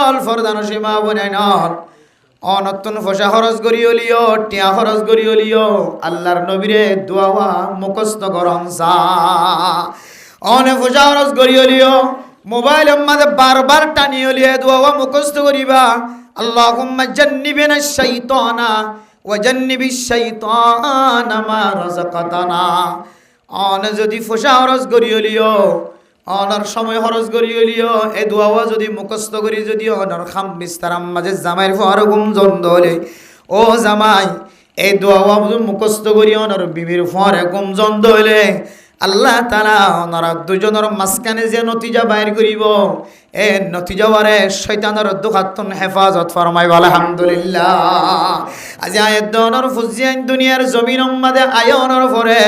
নল ফরদানো সীমা বনাই নল অনতুন ফসা খরচ করি হলিও টিয়া খরচ করি হলিও আল্লাহর নবীরে দোয়া মুখস্থ করং সা অনে ফসা খরচ করি হলিও মোবাইল মাঝে বারবার টানি হলিয়ে দোয়া মুখস্থ করিবা আল্লাহুম্মা জান্নিবিনা শাইতানা ওয়া জান্নিবিশ শাইতানা মা রাযাকাতানা অনে যদি ফসা খরচ করি হলিও অনার সময় খরচ করি হলিও এই দোয়া যদি মুখস্থ করি যদি অনার খাম বিস্তারাম মাঝে জামাইর ফর ঘুম জন্দ হলে ও জামাই এই দোয়া মুখস্থ করি অনার বিবির ফরে ঘুম জন্দ হলে আল্লাহ তাআলা ওনারা দুজনের মাঝখানে যে নতিজা বাইর করিব এ নতিজা বারে শয়তানের দুখাতন হেফাজত ফরমাইব আলহামদুলিল্লাহ আজি আয়াত দনর ফুজিয়ান দুনিয়ার জমিন মাঝে আয়নের পরে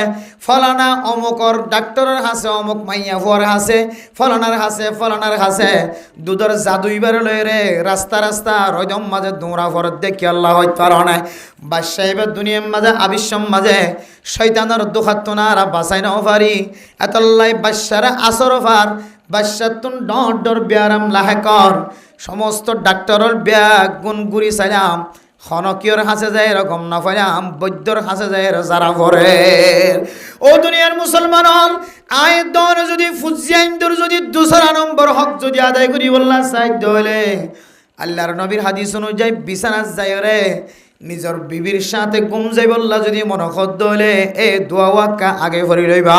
ফলানা অমুকর ডাক্তারের হাসে অমুক মাইয়া ফুয়ার হাসে ফলানার হাসে দুধর জাদুইবার লয় রে রাস্তা রাস্তা রজম মাঝে দৌড়া ফর দেখি আল্লাহ হইতারণে বাদশাহিবের দুনিয়ার মাঝে আবিশ্বম মাঝে শয়তানের দুখাতনারা বাঁচাই নাও পারি এতল্লাই বাদশারা আসর ফার বাদশাতুন ডর ব্যারাম লাহেকর সমস্ত ডাক্তারের ব্যাগ গুণ গুড়ি চাইলাম খনকিয়র হাসে যায় এরকম না পাইলাম বৈদ্যর হাসে যায় যারা ভরে ও দুনিয়ার মুসলমান আয়ের দন যদি ফুজিয়াইন্দর যদি দুসরা নম্বর হক যদি আদায় করি বললা সাইড হলে আল্লাহর নবীর হাদিস অনুযায়ী বিছানাত যায় রে নিজের বিবির সাথে ঘুম যাই বললা যদি মনখদ্দ হলে এ দোয়া ওয়াক্কা আগে ভরি লইবা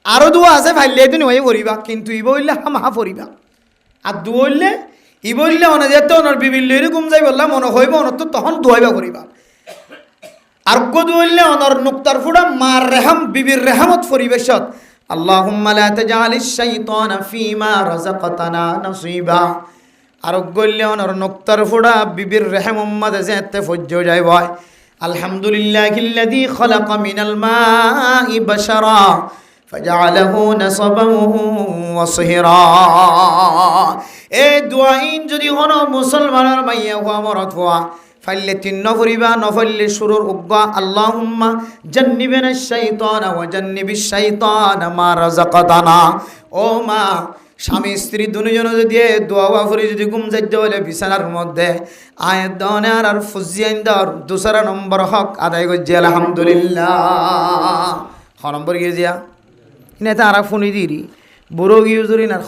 আরো দোয়া আছে ভাইলে দিন হয়ে ভরিবা কিন্তু ই বললে হামা ভরিবা আর দু বললে ই বললে অনে যেত ওনার বিবির লইরে ঘুম যাই বললাম মনে হইব অনত তখন দোয়াইবা করিবা আর দু বললে অনর নুক্তার ফুড়া মার রেহাম বিবির রেহামত পরিবেশত আল্লাহুম্মা লা তাজআলিশ শাইতানা ফীমা রাযাকাতানা নাসীবা আর গল্লে অনর নুক্তার ফুড়া বিবির রেহাম উম্মাদে যেতে ফজ্জ যায় ভাই আলহামদুলিল্লাহিল্লাযী খালাকা মিনাল মাই বাশারা فجعله نصبا وصهرا এই দুআইন যদি হন মুসলমানের মাইয়া হওয়া মরত হওয়া ফাইলে তিন নফরিবা নফল্লে শুরুর উগ্গা আল্লাহুম্মা জান্নিবিনা শাইতানা ওয়া জান্নিবিশ শাইতানা মা রাযাকাতানা ও মা স্বামী স্ত্রী দুজন যদি দোয়া করে যদি ঘুম যাইতে হলে বিছানার মধ্যে আয়াত দনের আর ফুজিয়াইন্দর দুসরা নম্বর হক আদায় করছে আলহামদুলিল্লাহ খ নম্বর গিয়ে যা না তারা ফোনই দিরি বুড়ো গিয়ে জুরি না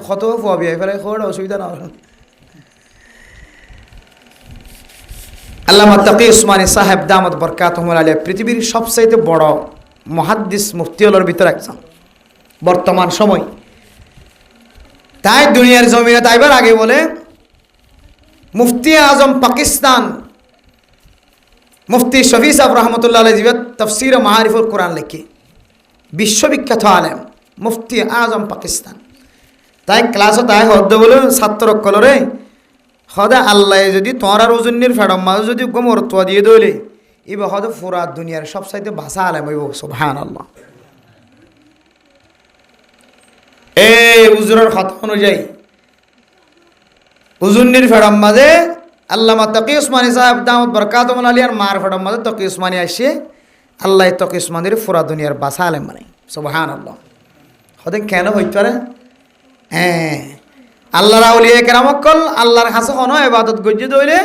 কত পাবি ফেলে খোড় অসুবিধা না আল্লামা তাকি উসমানী সাহেব দামত বরকাতুহুল আলিয়া পৃথিবীর সবচাইতে বড় মুহাদ্দিস মুফতিওয়ালার ভিতরে একজন বর্তমান সময় তাই দুনিয়ার জমিনে তাইবার আগে বলে মুফতি আজম পাকিস্তান মুফতি শফি সাহেব রহমতুল্লাহ আলাইহি তাফসীর মাআরিফুল কোরআন লিখি বিশ্ববিখ্যাত আলেম মুফতি আজম পাকিস্তান তাই ক্লাসও তাই হদ্দ বলে ছাত্র কলরে সদা আল্লাহ যদি তোমার আর ওজনের ফেডম মাঝে যদি গোমর তোয়া দিয়ে দইলে এবার হয়তো পুরা দুনিয়ার সবচাইতে ভাষা আলেম হইব সুবহানাল্লাহ এই হুজুরের কথা অনুযায়ী হুজুরনির ফেডম মাঝে আল্লামা তাকি উসমানী সাহেব দামত বরকাতুহুল আলিয়ার মার ফেডম মাঝে তাকি উসমানী আসে আল্লাহ তাকি উসমানীর পুরা দুনিয়ার ভাষা আলেম মানে সুবহানাল্লাহ হতে কেন হইতে পারে হ্যাঁ আল্লাহর আউলিয়া কেরামকল আল্লাহর কাছে কোনো ইবাদত গজ্জে দইলে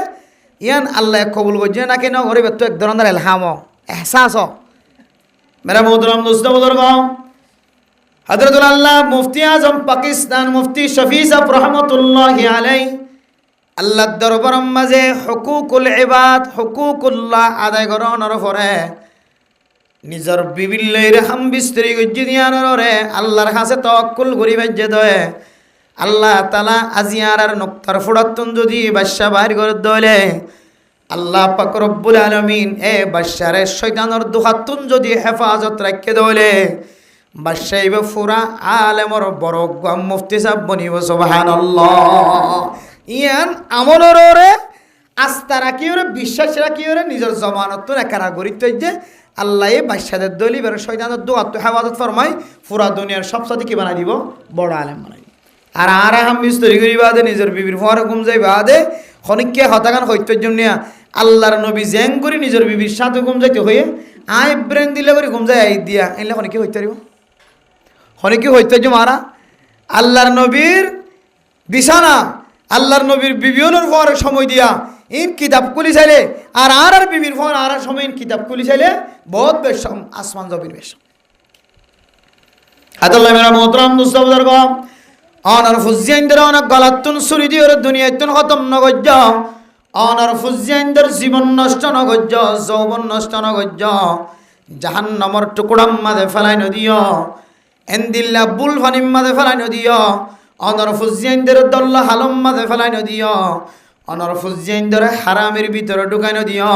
ইয়ান আল্লাহ কবুল গজ্জে না কেন ওরে বেতো এক ধরনের ইলহাম এহসাস মেরা মোহতরম দোস্ত বুজুর্গ হযরতুল আল্লাহ মুফতি আজম পাকিস্তান মুফতি শফি সাহেব রহমাতুল্লাহি আলাইহি আল্লাহর দরবারের মাঝে হুকুকুল ইবাদ হুকুকুল্লাহ আদায় করানোর পরে নিজের বিবির লইরে হাম বিস্ত্রি গজ্জি দিয়ানরে আল্লাহর কাছে তাওয়াক্কুল করি বাজ্জে দয়ে আল্লাহ তাআলা আজিয়ার আর নক্তার ফুড়াতুন যদি বাদশা বাহির করে দলে আল্লাহ পাক রব্বুল আলামিন এ বাদশারে শয়তানের দুহাতুন যদি হেফাজত রাখে দলে বাদশা ইবে ফুরা আলেমর বড় মুফতি সাহেব বনিব সুবহানাল্লাহ ইয়ান আমলরে আস্থা রাখি ওরে বিশ্বাস রাখি ওরে নিজের জমানত রাখারা গরিত যে আল্লাহ বাদশাদের দলি বের শয়তানের দুহাত হেফাজত ফরমাই পুরা দুনিয়ার সবসাথে কি বানাই দিব বড় আলেম বানাই আর আরাম মিস্ত্রি করি বাদে নিজের বিবির ফোয়ারে ঘুম যাই বাদে খনিককে হতাগান হইতের জন্য আল্লাহর নবী জ্যাং করে নিজের বিবির সাথে ঘুম যাইতে হয়ে আই ব্রেন দিলে করে ঘুম যায় আই দিয়া এলে খনিকে হইতে পারিব খনিকে হইতে মারা আল্লাহর নবীর বিছানা আল্লাহর নবীর বিবিয়নের পর সময় দিয়া ইন কিতাব খুলি চাইলে আর বিবির পর আর সময় ইন কিতাব খুলি চাইলে বহুত বেশ আসমান জবির বেশ আদাল্লাহ মেরা মোহতরম দুস্তাবদার গম অনার ফুজিয়াইন্দের অনেক গলাতুন সুরি দিয়ে দুনিয়াতুন খতম নগজ্য অনার ফুজিয়াইন্দের জীবন নষ্ট নগজ্য যৌবন নষ্ট নগজ্য জাহান্নামর টুকরাম মাঝে ফেলাই নদিও এন্দিল্লা বুল ফানিম মাঝে ফেলাই নদিও অনার ফুজিয়াইন্দের দল্লা হালম মাঝে ফেলাই নদিও অনার ফুজিয়াইন্দের হারামের ভিতরে ঢুকাই নদিও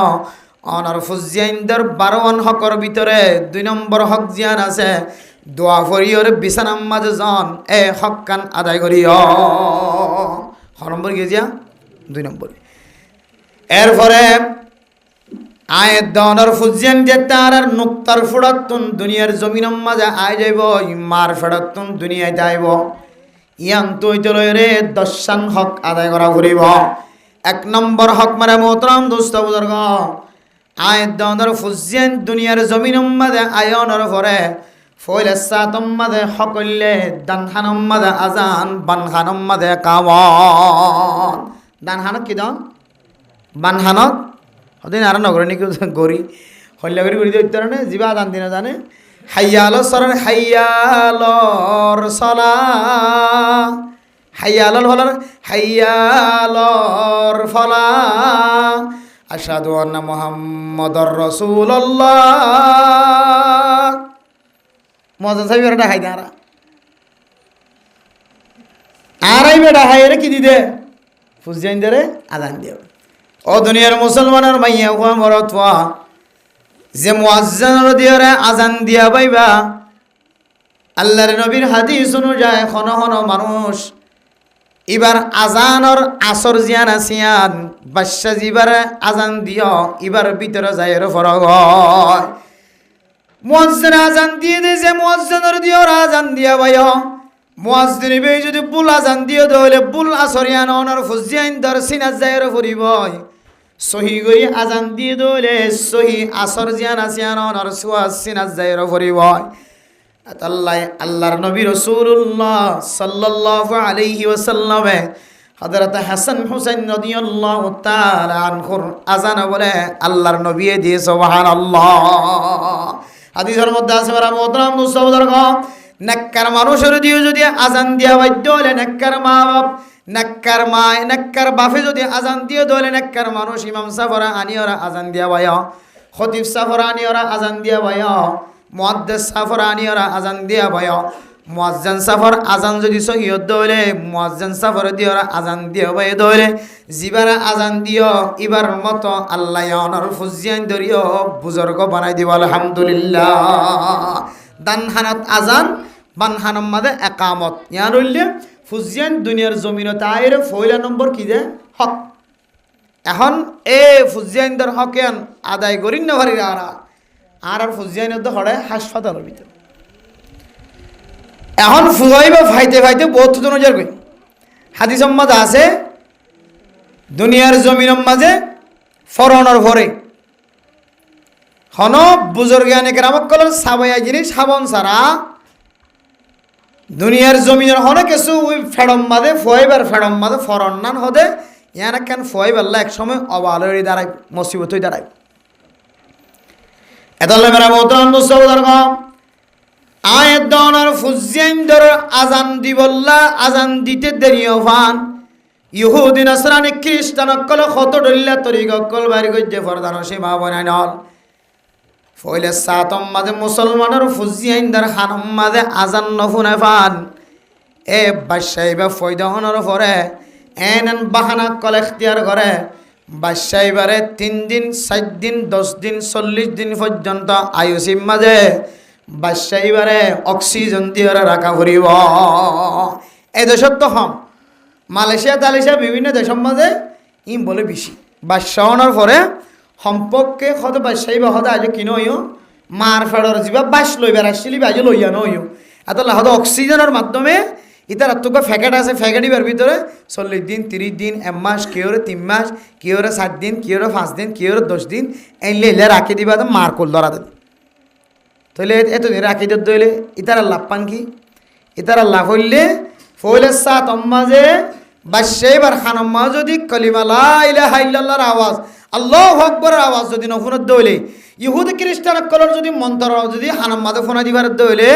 অনার ফুজিয়াইন্দের 12 হকর ভিতরে 2 নম্বর হক জিয়ান আছে দোয়া করিওর বিছানার মাঝে জন এ হক কান আদায় করিও হ নম্বর গিয়েছিয়া 2 নম্বর এরপরে আয়ের দনের ফুজিয়ান যে তার আর নুক্তার ফুড়াতুন দুনিয়ার জমিনের মাঝে আয় যাইব মার ফেড়াতুন দুনিয়ায় যাইব ইয়ান তুই চলে রে 10 হক আদায় করা করিব 1 নম্বর হক মারে মোহতরম দোস্ত বুজুর্গ আয়ের দনের ফুজিয়ান দুনিয়ার জমিনের মাঝে আয়নের পরে ফয়লে সাতম মাঝে হকলে দানহানম মাঝে আজান বানহানম মাঝে কামন দানহানক কি দান বানহানক হদিন আর নগরে নাকি গড়ি হল্যাগরি গড়ি দিতে না জিবা আজান দিনা জানে হাইয়াল সরেন হাইয়ালর সলা হাইয়ালর হলর হাইয়ালর ফলা আশহাদু আন্না মুহাম্মাদুর রাসূলুল্লাহ মজা সাহেব এটা হাই দাঁড়া আরাই বেটা হাই রে কি দিদে ফুজিয়াইন দে রে আজান দিও ও দুনিয়ার মুসলমানের মাইয়া ওয়া মরতওয়া যে মুয়াজ্জিন দিওরে আজান দিয়া পাইবা আল্লাহর নবীর হাদিস অনুযায়ী খন মানুষ এবার আজানর আসর জিয়ান আসিয়ান বাদশা জিবার আজান দিও এবার ভিতরে যায় এর ফরগ মুয়াজ্জিন আজান দিয়ে দিয়েছে মুয়াজ্জিনের দিওর আজান দিয়া ভাইও মুয়াজ্জিন বে যদি বুল আজান দিয়ে দলে বুল আসরিয়ান অনর ফুজিয়াইন দর সিনাজ যায়র ফুরিব সহি গই আজান দিয়ে দলে সহি আসর জিয়ান আসিয়ান অনর সুয়াজ সিনাজ যায়র ফুরিব আল্লাহর নবী রাসূলুল্লাহ সাল্লাল্লাহু আলাইহি ওয়াসাল্লাম হযরত হাসান হুসাইন রাদিয়াল্লাহু তাআলা আনহুর আজান বলে আল্লাহর নবী দিয়ে সুবহানাল্লাহ হাদিসের মধ্যে আছে মারা মোহতরম মুসলমানগণ নেককার মানুষের দিয়ে যদি আজান দিয়া বাধ্য হলে নেককার মা বাপ নেককার মা নেককার বাপে যদি আজান দিয়ে দলে নেককার মানুষ ইমাম সাফরা আনিওরা আজান দিয়া ভাইয়া খতিব সাফরা আনিওরা আজান দিয়া ভাইয়া মুয়াদ্দিস সাফরা আনিওরা আজান দিয়া ভাইয়া মুয়াজ্জিন সাফর আজান যদি সহিয়ত দলে মুয়াজ্জিন সাফর দিওরা আজান দিয়া ভাই দলে জিবারা আজান দিও ইবার মতো আল্লাহ অনর ফুজিয়ান দরিও বুজুর্গ বানাই দিব আলহামদুলিল্লাহ দানহানাত আজান বানহানাম মাদে একামত ইয়ার হইলে ফুজিয়ান দুনিয়ার জমিনত আয়ের ফয়লা নম্বর কি যে হক এখন এ ফুজিয়ানদের হকেন আদায় করিন না ভারি আর ফুজিয়ানের তো হড়ে হাসপাতালের ভিতরে এখন ফুয়াইবা ফাইতে ফাইতে বহুত নজর কই হাদিস মাঝে আছে দুনিয়ার জমিনের মাঝে ফরনের ভরে হন বুজুর্গানে কেরামত কল সাবাইয়া জিনিস সাবন সারা দুনিয়ার জমিনের হনে কিছু ওই ফেড়ম মাঝে ফুয়াইবার ফেড়ম মাঝে ফরন নান হদে ইয়ান কেন ফুয়াইবাল্লা এক সময় অবালরি দাঁড়াই মুসিবত হয়ে দাঁড়াই এতাল্লা মেরা মোহতরম মুসলমানগণ আয়ের দনার ফুজিয়াইন ধর আজান দিবল্লা আজান দিতে দেরি হফান ইহুদি নাসরানি খ্রিস্টান অকল কত ডল্লা তরিক অকল বাড়ি গজ্জে ফরদান সীমা বনাই নল ফইলে সাতম মাঝে মুসলমানের ফুজিয়াইন ধর খানম মাঝে আজান নফুনে ফান এ বাদশাহিবা ফয়দহনের পরে এন বাহানা কল এখতিয়ার করে বাদশাহিবারে 3 দিন 4 দিন 10 দিন 40 দিন পর্যন্ত আয়ুসীম মাঝে বাদশাহিবারে অক্সিজেন দিয়ে রাখা ফুরিব এই দেশত তো হম মালয়েশিয়া তালেশিয়া বিভিন্ন দেশের মাঝে ই বলে বেশি বাদশাহনের পরে সম্পর্কে হতে বাদশাহিবা হতে আজ কিনো হইও মার ফেড়র যা বাস লইবার আসছিলি বাজে লইয়া নইও এত হয়তো অক্সিজেনের মাধ্যমে ইতার তোকে ফ্যাকেট আছে ফ্যাকেটিবার ভিতরে 40 দিন 30 দিন 1 মাস কেউরে 3 মাস কেউরে 7 দিন কেউরে 5 দিন কেউরে 10 দিন এলে রাখি দিবা তো মার কোল ধরা দেবে তাহলে এতদিন রাখি দইলে ইতারা লাভ পান কি ইতারা লাভ হইলে ফইলে সাত মাঝে বাসে এবার খানম্মা যদি কলিমা লা ইলাহা ইল্লাল্লাহর আওয়াজ আল্লাহু আকবরের আওয়াজ যদি নফুনত দইলে ইহুদি খ্রিস্টান কলর যদি মন্ত্র যদি হানম্মাদে ফোনা দিবার দইলে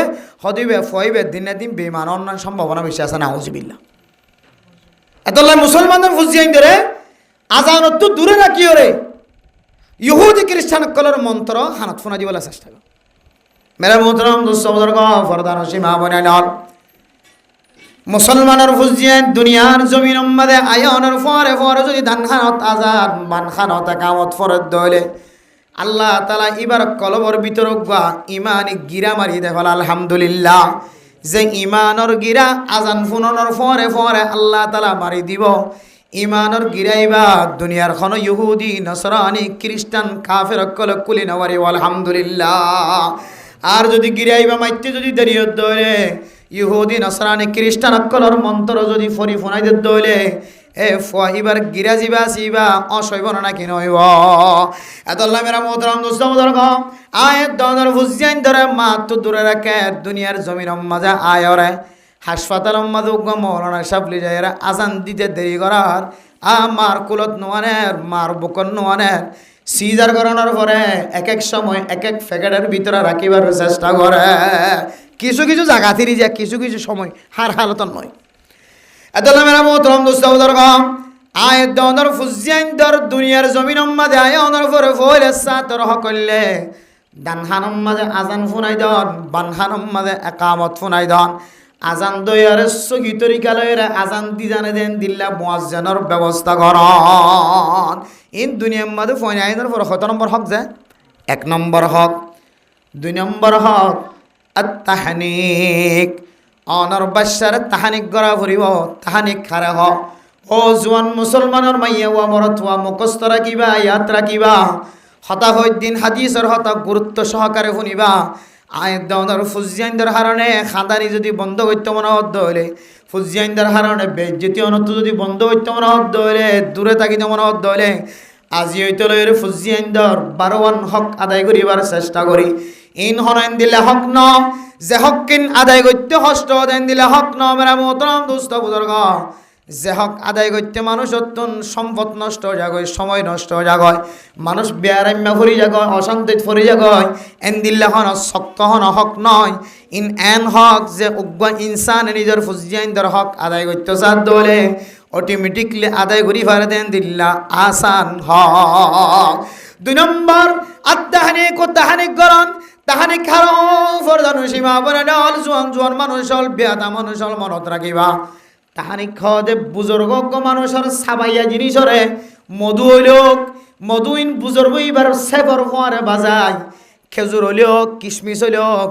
হদিবে ফইবে দিনে দিন বেমান অন্যান্য সম্ভাবনা বেশি আছে না আউযুবিল্লাহ এতলাই মুসলমানদের ফুজিয়াইন ধরে আজান তো দূরে রাখি ওরে ইহুদি খ্রিস্টান কলর মন্ত্র হানত ফোনা দিবার চেষ্টা কর মেরা মোহতরম দোস্ত বুজুর্গ ফরদান সীমা বনাইল মুসলমানের ফুজিয়ান দুনিয়ার জমিন মধ্যে আয়নের ফরে ফরে যদি ধান খানত আজাদ মান খানত কামত ফরত দইলে আল্লাহ তাআলা এবার কলবর ভিতর গা ইমানি গিরা মারি দেখাল আলহামদুলিল্লাহ যে ইমানর গিরা আজান ফুননের ফরে ফরে আল্লাহ তাআলা মারি দিব ইমানর গিরাইবা দুনিয়ার খন ইহুদি নসরানি খ্রিস্টান কাফের কল কুলি নওয়ারি আলহামদুলিল্লাহ আর যদি গিরাইবা মাইতে যদি দেরিয়ে দইলে ইহুদি নসরানি খ্রিস্টান কলর মন্ত্র যদি ফরি ফোনাই দে দইলে এ ফহিবার গিরা জিবা সিবা অসইব না কি নইব এতল্লা মেরা মোহতরম দোস্ত বুজুর্গ আয়াত দনের ফুজিয়ান ধরে মাত দূরে রাখে দুনিয়ার জমিন মাঝে আয়রে হাসপাতাল মাঝে মৌলানা সাবলি যাইরা আজান দিতে দেরি করার আমার কুলত নোয়ানের মার বুকন নোয়ানের সিজার করানোর পরে এক এক সময় এক এক প্যাকেটের ভিতরে রাখিবার চেষ্টা করে কিছু কিছু জায়গা থিরি যায় কিছু কিছু সময় হার হালতন নয় এতলা মেরা মোহতরম দোস্ত বুজুর্গ আয়াত দনের ফুজিয়ান ধর দুনিয়ার জমিন মাঝে আয়নের পরে ফলে সাতর হকলে ডানহানম মাঝে আজান ফুনাই দন বানহানম মাঝে একামত ফুনাই দন আজান দয়ার সহি তরিকালয়ের আজান দি জানে দেন দিল্লা মুয়াজ্জিনের ব্যবস্থা করন ইন দুনিয়ার মাঝে ফোন আইনের পর কত নম্বর হক যে 1 নম্বর হক 2 নম্বর হক আত-তাহনিক অনর বাশার তাহানিক গড়া ফুরিব তাহানিক খারে হ ও জোয়ান মুসলমানের মাইয়া ওয়া মরত ওয়া মুখস্থ রাখিবা ইয়াত রাখিবা হতা হই দিন হাদিসের হতা গুরুত্ব সহকারে শুনিবা আয়াত দনের ফুজিয়ানদের হারণে খাদানি যদি বন্ধ করতে মনে হত হইলে ফুজিয়ানদের হারণে বেজ্জতি অনত যদি বন্ধ করতে মনে হত হইলে দূরে থাকিতে মনে হত হইলে আজি হইতে লইরে ফুজিয়ানদের 12 হক আদায় করিবার চেষ্টা করি ইন হনাইন দিলে হক ন যে হক কিন আদায় করতে কষ্ট দেন দিলে হক ন মেরা মোহতরম দোস্ত বুজুর্গ যে হক আদায় করতে মানুষ অত্যন্ত সম্পদ নষ্ট হয়ে যায় সময় নষ্ট হয়ে যায় মানুষ বেয়ারাম্যা ফরি যায় অশান্তিত ফরি যায় এন দিল্লা হন শক্ত হন হক নয় ইন এন হক যে উগ্র ইনসান নিজের ফুজিয়াইনদের হক আদায় করতে চার দলে অটোমেটিকলি আদায় করি ফেলে দেন দিল্লা আসান হক 2 নম্বর আত্মাহানিক ও তাহানিক গরণ তাহানিক খারো ফরদান সীমা বনাল জোয়ান জোয়ান মানুষ হল বেয়াদা মানুষ হল মনত রাখিবা তাহানিক খাওয়াতে বুজুর্গ মানুষের সাবাইয়া জিনিসরে মধু হইলক মধুইন বুজুর্গ এবার সেবর ফোয়ারে বাজায় খেজুর হইলক কিশমিশ হইলক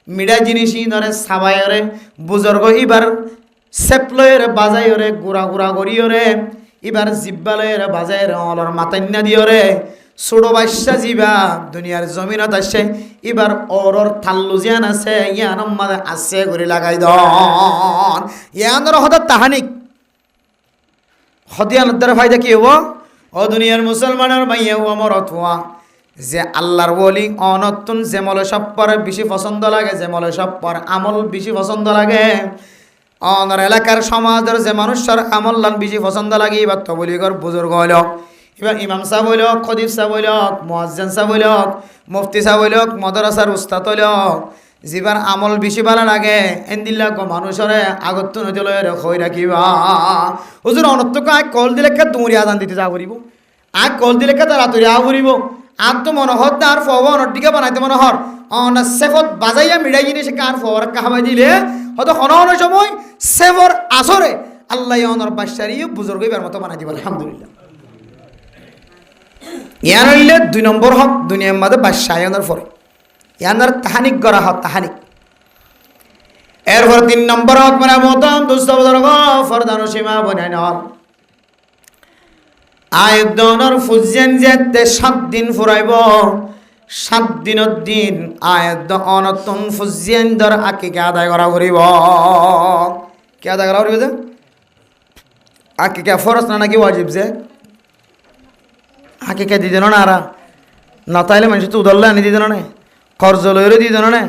মিঠা জিনিসই ধরে সাবাইরে বুজুর্গ এবার সেপলয়ের বাজাইরে গুড়া গুড়া করিয়রে এবার জিব্বালয়ের বাজাইরে অলর মাতান্না দিয়রে ছোটো বাচ্চা জিবা দুনিয়ার জমিনত আসে এবার ওরর থাল্লু জিয়ান আছে ইয়ানম মাঝে আছে করে লাগাই দন ইয়ানর হঠাৎ তাহানিক হদিয়ানোর দ্বারা ফায়দা কি হবো ও দুনিয়ার মুসলমানের মাইয়া ও মরত হওয়া যে আল্লাহর বলি অনতুন যেমলে সব পরে বেশি পছন্দ লাগে যেমলে সব পর আমল বেশি পছন্দ লাগে অনর এলাকার সমাজের যে মানুষের আমল লান বেশি পছন্দ লাগে এবার তো বলি কর বুজুর্গ হইল এবার ইমাম সাহেব হইলক খদিব সাহেব হইলক মুয়াজ্জিন সাহেব হইলক মুফতি সাহেব হইলক মাদ্রাসার উস্তাদ হইলক জীবার আমল বেশি ভালো লাগে এন্দিল্লা মানুষরে আগত নদী লয় খই রাখিবা হুজুর অনর্থক আগ কল দিলে দৌড়ি আজান দিতে যা করিব আগ কল দিলে তাড়াতাড়ি আ করিব আর তো মনোহর আর ফবা অনটিকা বানাইতে মনোহর অন সেফত বাজাইয়া মিড়াই জিনিস কার ফবার কাহাবাই দিলে হয়তো হন সময় সেফর আসরে আল্লাহ অনর বাসারি বুজুর্গ এবার মতো বানাই দিব আলহামদুলিল্লাহ ইয়ান হইলে 2 নম্বর হক দুনিয়ার মাঝে বাদশাহনের পরে ইয়ানার তাহানিক গড়া হক তাহানিক এরপর 3 নম্বর হক মানে মতম দুস্থ বুজুর্গ ফরদান সীমা বনাই নল আয়দনের ফুজিয়ান যেতে 7 দিন ফুরাইব 7 দিনের দিন আয়দ অনতন ফুজিয়ান দর আকিকে আদায় করা করিব কে আদায় করা করিব যে আকিকে ফরজ না নাকি ওয়াজিব যে আকিকে দিদি না আর না তাইলে মানুষ তো উদল্লা আনি দিদি না কর্জ লইরে দিদি না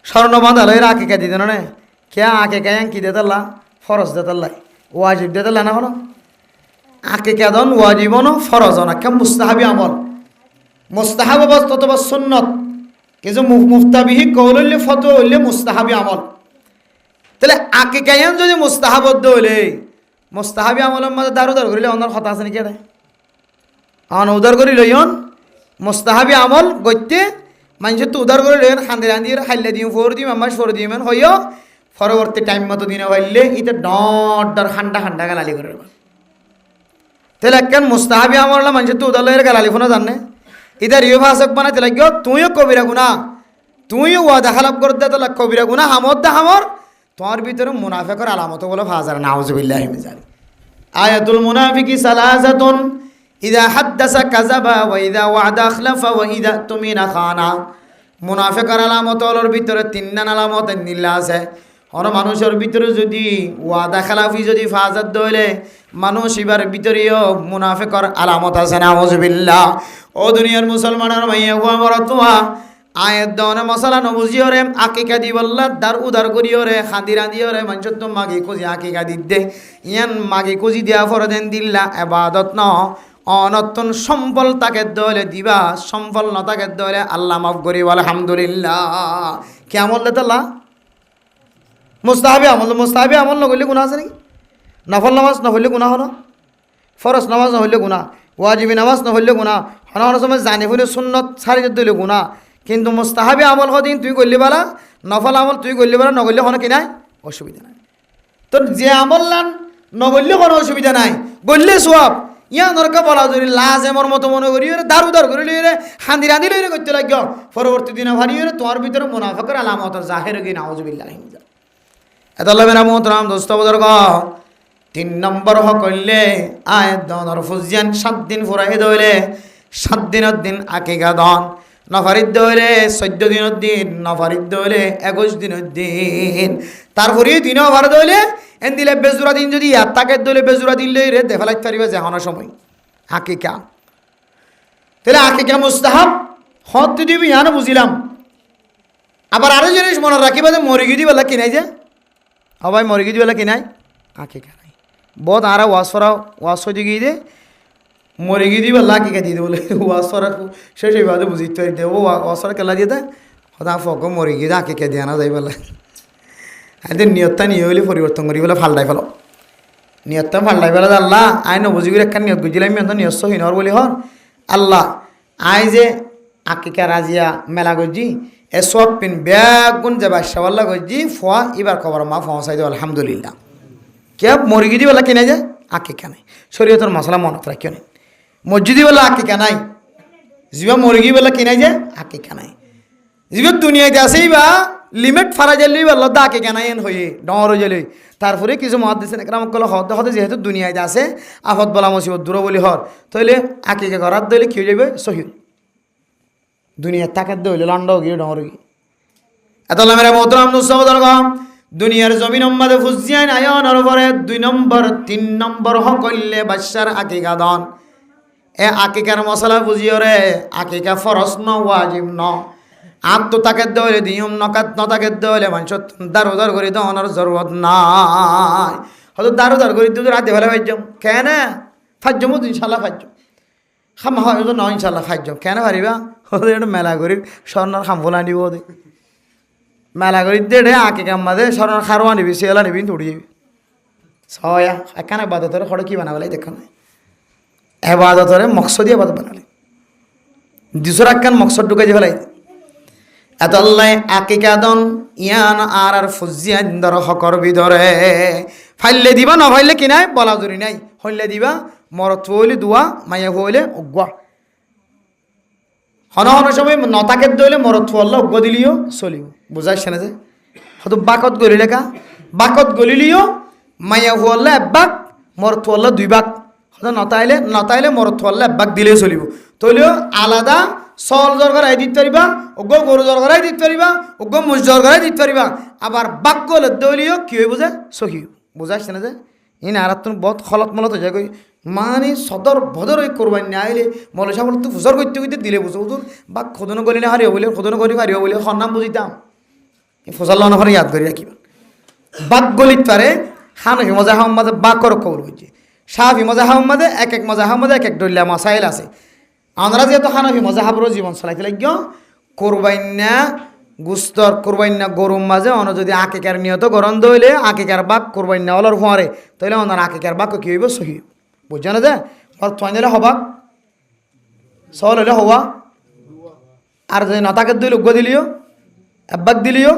স্বর্ণ বাঁধা লইরে আকিকে দিদি না কে আকিকে কি দেতাল্লা ফরজ দেতাল্লাই ওয়াজিব দিতে লানা হলো আকিকা দন ওয়াজিব ন ফরজ না কেম মুস্তাহাবি আমল মুস্তাহাব অথবা সুন্নত কিন্তু মুফতাবিহি কৌল হইলে ফতো হইলে মুস্তাহাবি আমল তাহলে আকিকায়ান যদি মুস্তাহাবদ্ধ হইলে মুস্তাহাবি আমলের মাঝে দারু দার করিলে অন্য কথা আছে নাকি এটা উদার করি লইন মুস্তাহাবি আমল গইতে মানুষের তো উদার করে লইন খান্দি রান্ধি খাইলে দিম ফোর দিম আমার ফোর দিম হইও পরবর্তী টাইম মতো দিনে হইলে ইতে ডর খান্ডা খান্ডা গালালি করে তাহলে একখান মুস্তাহাবি আমল মানুষের তো উদার লইয়ের গালালি ফোনা জানে ইদার ইয়ে ভাষক বানাতে লাগিও তুইও কবিরা গুনা তুইও ওয়াদা খালাপ করে দে তাহলে কবিরা গুনা হামদ দা হামর তোমার ভিতরে মুনাফিকের আলামত বলে ফাজার নাউজুবিল্লাহি মিন যালিক আয়াতুল মুনাফিকি সালাসাতুন ইদা হাদ্দাসা কাযাবা ওয়া ইদা ওয়াদা আখলাফা ওয়া ইদা তুমিনা খানা মুনাফিকের আলামত হলোর ভিতরে তিনটা আলামত নিল্লা আছে আর মানুষের ভিতরে যদি ওয়াদা খেলাফি যদি ফাজাত দইলে মানুষ এবার ভিতরেও মুনাফিকের আলামত আছে নাউজুবিল্লাহ ও দুনিয়ার মুসলমানের মাইয়া হুয়া মরতুয়া আয়াত দনে মশলা নবুজিও রে আকিকা দিবল্লা দার উদার করিও রে খাদি রাঁধিও রে মানুষ তো মাগি খুঁজি আকিকা দিতে ইয়ান মাগি খুঁজি দিয়া ফরদেন দিল্লা এবাদত ন অনতন সম্বল তাকে দলে দিবা সম্বল ন তাকে দলে আল্লাহ মাফ করি আলহামদুলিল্লাহ কে আমল দেতাল্লা মুস্তাহাবি আমল নগরলে গুণা আছে নাকি নফল নামাজ নহলে গুণা হলো ফরজ নামাজ নহলে গুণা ওয়াজিবি নামাজ নহলে গুণা হন সময় জানি হলে সুন্নত ছাড়ি দিলে গুণা কিন্তু মুস্তাহাবি আমল হদিন তুই করলি বালা নফল আমল তুই করলি বালা নগরলে হন কি নাই অসুবিধা নাই তোর যে আমল লান নগরলে কোনো অসুবিধা নাই গড়লে সব ইয়া দরকার বলা যদি লাজ এমর মতো মনে করি দারু দার করে লইরে হান্দি রাঁধি লইরে করতে লাগিও পরবর্তী দিনে ভারি হলে তোমার ভিতরে মুনাফিকের আলামত জাহের কি নাউজুবিল্লাহি এত লবেনা মোহতরাম দোস্ত বুজুর্গ 3 নম্বর হকলে আয়াত দনর ফুজিয়ান 7 দিন ফুরাই দইলে 7 দিনের দিন আকিকা দন নফারিদ দইলে 14 দিনের দিন নফারিদ দইলে 21 দিনের দিন তারপরে দিনও ভার দইলে এন দিলে বেজুরা দিন যদি তাকে দইলে বেজুরা দিন লই রে দেফালাই পারিবে যে হন সময় আকিকা তাহলে আকিকা মুস্তাহাব হত দিবি জানো বুঝিলাম আবার আরো জিনিস মনে রাখিবা যে মরিগি দিবেলা কি নাই যে ভাই মরিগি দিবেলা কি নাই আকিকা নাই বহুত আরা ওয়াজ হয়ে গিয়ে দে মরিগি দিবেলা আকিকা দিয়ে দে বলে ওয়াজ ফরা শেষ এইভাবে বুঝিতে দে ও ওয়াজ ফরা কেলা দিয়ে দেয় হতা ফক মরিগি দে আকিকা দিয়ে না যাই বলে এদের নিয়তটা নিয়ে হলে পরিবর্তন করি বলে ফাল্টাই ফেলো নিয়তটা ফাল্টাই ফেলে আল্লাহ আই নবুজিগুলো একটা নিয়ত বুঝিলাম আমি নিয়ত হইন হর বলি হর আল্লাহ আই যে আকিকা রাজিয়া মেলা গজি এ সব পিন ব্যাগুন যে বাদশাওয়াল্লা গজি ফোয়া এবার খবর মা ফসাই দেব আলহামদুলিল্লাহ কে মরিগি দিবেলা কিনে যায় আকিকা নাই শরীয়তের মশলা মনত রাখিও নেই মসজিদি বেলা আকিকা নাই জিবা মরিগি বেলা কিনাই যায় আকিকা নাই জিবা দুনিয়াতে আসেই বা লিমিট ফারা যাইলেই বললো দা আকিকা নাই এন হয়ে ডর হয়ে যাইলে তারপরে কিছু মত দিচ্ছেন একরাম কল হতে হতে যেহেতু দুনিয়াতে আসে আফত বলা মুসিবত দূর বলি হর তাইলে আকিকা করার দইলে কি যাবে সহিল দুনিয়ার তাকাত দইলে লন্ড গিয়ে ডর গিয়ে এত মেরা মোহতরাম নুসবদরগম দুনিয়ার জমিন সম্মাদে ফুজিয়ান আয়নের পরে 2 নম্বর 3 নম্বর হকলে বাদশার আকিকা দন এ আকিকার মশলা বুঝিও রে আকিকা ফরজ ন ওয়াজিব ন আত্ম তাকে দইলে দিয়ম নকাত ন তাকে দইলে মানুষ দারু দার করে দনের জরুরত নাই হয়তো দারু দার করে তুই রাতে ফেলে ফাইজম কেন ফাইজম ইনশাল্লাহ ফাইজম খাম হয়তো ন ইনশাল্লাহ ফাইজম কেন পারিবা ওদের একটু মেলা করি স্বর্ণর খাম ফোলা নিব ওদের মেলা করি দে আঁকে কামাদে স্বর্ণর খারোয়া নিবি সেলা নিবি তুড়ি যাবি ছয়া এখানে বাদতরে খড়ে কি বানাবলাই দেখা নাই এবাদতরে মকসদিয়া বাদ বানালে দুশোর একখান মকসদ ঢুকে যে ফেলাই এত আল্লাহ আকিকা দন ইয়ান আর ফুজিয়ান দর হকর বিদরে ফাইলে দিবা না ফাইলে কি নাই বলা জুরি নাই হইলে দিবা মরত হইলে দুয়া মাইয়া হইলে অজ্ঞা হন হন সময় নতাকে দইলে মরত হল্লা অজ্ঞ দিলিও চলিও বুঝাইছে না যে হয়তো বাকত গলিলে কা বাকত গলিলিও মাইয়া হল্লা একবাক মরত হল্লা 2 বাক হয়তো নতাইলে মরত হল্লা একবাক দিলে চলিব তইলেও আলাদা সল জরগরাই দিতে পারিবা অজ্ঞ গরু জরগরাই দিতে পারিবা অজ্ঞ মুজ জরগরাই দিতে পারিবা আবার বাক্য দইলিও কি হই বুঝে সহিও বুঝাইছে না যে ইন আর তুমি বহুত খলত মলত হয়ে যায় মানে সদর ভদর ওই করবাই না আইলে মলে সাবল তো ফুসর করতে করতে দিলে বুঝো তোর বা খোদনো গলি না হারিও বলে খোদনো গলি হারিও বলে সন্নাম বুঝিতাম এই ফসল নফরে ইয়াদ করি রাখিবা বাক গলিত পারে হানফি মজাহাবের মাঝে বাকর কৌল হয়েছে, শাফি মজাহাবের মাঝে এক এক মজাহাবের মাঝে এক এক দলিয়া মাসাইল আছে। আমরা যেহেতু হানফি মজাহাবরও জীবন চলাইতে লাগ কোরবাইন্যা গুস্তর কোরবাইন্যা গরুর মাঝে অন যদি আকিকার নিয়ত গরম দইলে আকিকার বাক কোরবাইন্যা অলর ফোয়ারে তাইলে ওনার আকিকার বাক্য কি হইব সহি বুঝছে না যে থয় নিলে হবা সল হইলে হওয়া আর যদি নতাকে দইল উগ্গ দিলিও এব্বাক দিলিও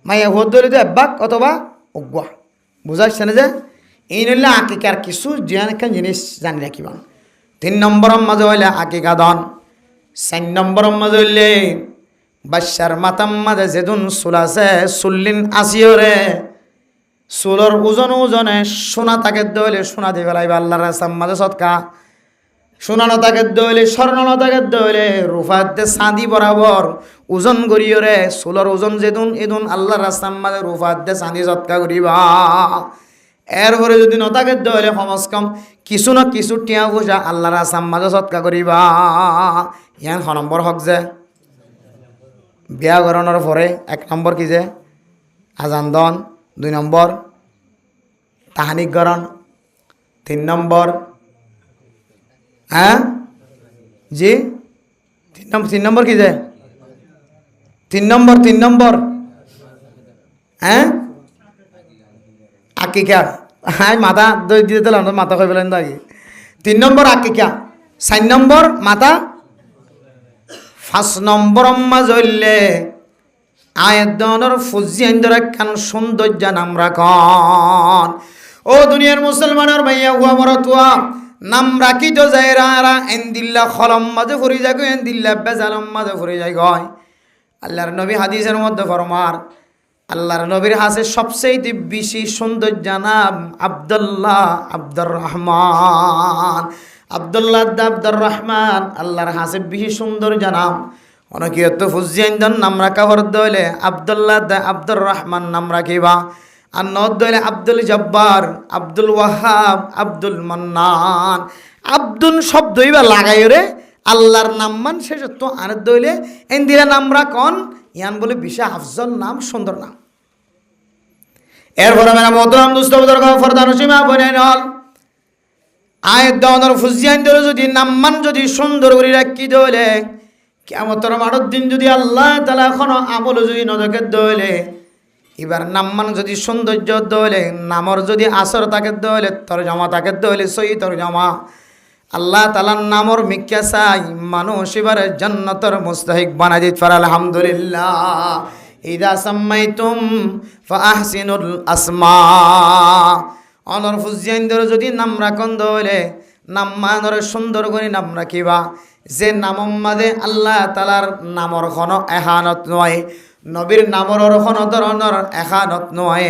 মাইয়া ভোট দইলে তো এব্বাক অথবা উগ্গুয়া বুঝাচ্ছে না যে এই নইলে আকিকার কিছু জিয়ান একটা জিনিস জানি রাখিবা। 3 নম্বরের মাঝে হইলে আকিকা দন। 4 নম্বরের মাঝে হইলে বাচ্চার মাতাম মাঝে যেদিন চুল আছে চুল্লিন আসিওরে চুলর ওজনে সোনা তাকে দইলে সোনা দিয়ে ফেলাইবা আল্লাহর রাস্তার মাঝে সৎকা, সোনা নতাকে দইলে স্বর্ণ নতাকে দইলে রূপাতে চাঁদি বরাবর ওজন করিওরে চুলর ওজন যেদিন এদিন আল্লাহর রাস্তার মাঝে রূপাতে চাঁদি সৎকা করিবা। এরপরে যদি নতাকে দইলে কমস কম কিছু না কিছু টিয়া পয়সা আল্লাহর রাস্তার মাঝে সৎকা করিবা। ইয়ান 6 নম্বর হক যে বিয়া করানোর পরে 1 নম্বর কি যে আজান দন, 2 নম্বর তাহানিক গরণ, 3 নম্বর হ্যাঁ জি 3 নম্বর কি যে 3 নম্বর হ্যাঁ আকিকা। হ্যাঁ মাথা দই দিয়ে দিলাম মাথা খাই পেলেন তো আগে। 3 নম্বর আকিকা, 4 নম্বর মাথা, 5 নম্বর মাঝ হইলে আয়তনের ফুজিয়ান একখান সৌন্দর্য নাম রাখন। ও দুনিয়ার মুসলমানের ভাইয়া হুয়া মরতুয়া নাম রাখি তো যায় রা এন্দিল্লা খলম মাঝে ফুরি যায় গো, এন্দিল্লা বেজালম মাঝে ফুরি যায় গয়। আল্লাহর নবী হাদিসের মধ্যে ফরমার আল্লাহর নবীর হাসে সবচেয়ে বেশি সৌন্দর্য নাম আব্দুল্লাহ আব্দুর রহমান। আব্দুল্লাহ আব্দুর রহমান আল্লাহর হাসে বেশি সুন্দর জানাম। অনেকে তো ফুজিয়ান নাম রাখা হর দইলে আব্দুল্লাহ আব্দুর রহমান নাম রাখিবা। আর নদ দইলে আব্দুল জব্বার, আব্দুল ওয়াহাব, আব্দুল মান্নান। আব্দুল শব্দই বা লাগাই রে আল্লাহর নাম মান শেষ তো আর দইলে এন্দিরা নাম রাখন ইয়ান বলে বিশা আফজল নাম সুন্দর নাম। এরপরে মেরা মোহতরম দুস্থ বুজুর্গ ফরদান সীমা বনাই নল আয়ের দনের ফুজিয়ান ধরে যদি নাম্মান যদি সুন্দর করে রাখি দইলে কিয়ামতের মাঠের দিন যদি আল্লাহ তাআলা কোনো আমল যদি নজকে দইলে এবার নাম্মান যদি সৌন্দর্য দইলে নামর যদি আসর তাকে দইলে তরজমা তাকে দইলে সহি তরজমা আল্লাহ তাআলার নামর মিক্কা চাই মানুষ এবার জান্নাতের মুস্তাহিক বানাই দিতে পারে। আলহামদুলিল্লাহ। ইদা সাম্মাইতুম ফাআহসিনুল আসমা। অনর ফুজিয়ান ধরে যদি নাম রাখন দইলে নাম মানরে সুন্দর করে নাম রাখিবা। যে নামর মাঝে আল্লাহ তাআলার নামর কোনো এহানত নয়, নবীর নামর কোনো ধরনের এহানত নয়।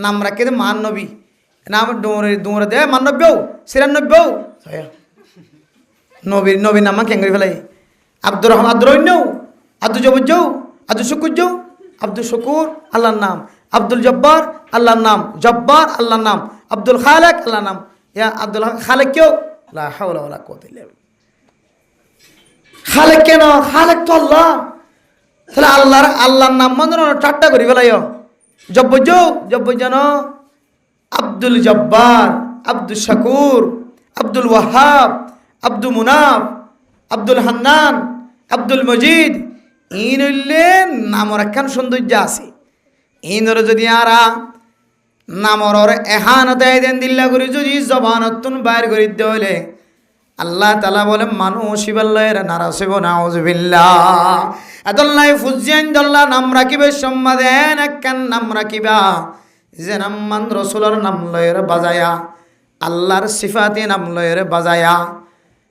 নাম রাখি মান নবী নাম দৌড়ে দে মান নব্বেও 96 নবীর নাম কেঙ্গরি ফেলাই আব্দুর রহমান আব্দুর রহিম আব্দুল জবুজ্জৌ আব্দুল শুকুজ্জৌ আব্দুল শুকুর আল্লাহর নাম, আব্দুল জব্বার আল্লাহর নাম, জব্বার আল্লাহর নাম, আব্দুল খালেক আল্লাহর নাম। ইয়া আব্দুল খালেক কেউ লা হাওলা ওয়ালা কুওয়াতা ইল্লা বিল্লাহ। খালেক কেন? খালেক তো আল্লাহ। তাহলে আল্লাহর নাম মন্দ ঠাট্টা করি ফেলাইও। জব্বজ্জন আব্দুল জব্বার, আব্দুল শাকুর, আব্দুল ওয়াহাব, আব্দুল মুনাফ, আব্দুল হান্নান, আব্দুল মজিদ। ইন হইলে নামর একখান সৌন্দর্য আছে। ইনর যদি আরা নামর এহানত দেন দিল্লা করে যদি জবানতুন বাইর করে দিলে আল্লাহ তাআলা বলে মানুষ ইবাল্লাহের নারাসিব নাউজুবিল্লাহ। আদাল্লাহ ফুজিয়ান দল্লাহ নাম রাখিবে সম্মাদেন একখান নাম রাখিবা যে নাম মান রসুলের নাম লয়ের বাজায়া আল্লাহর সিফাতে নাম লয়ের বাজায়া।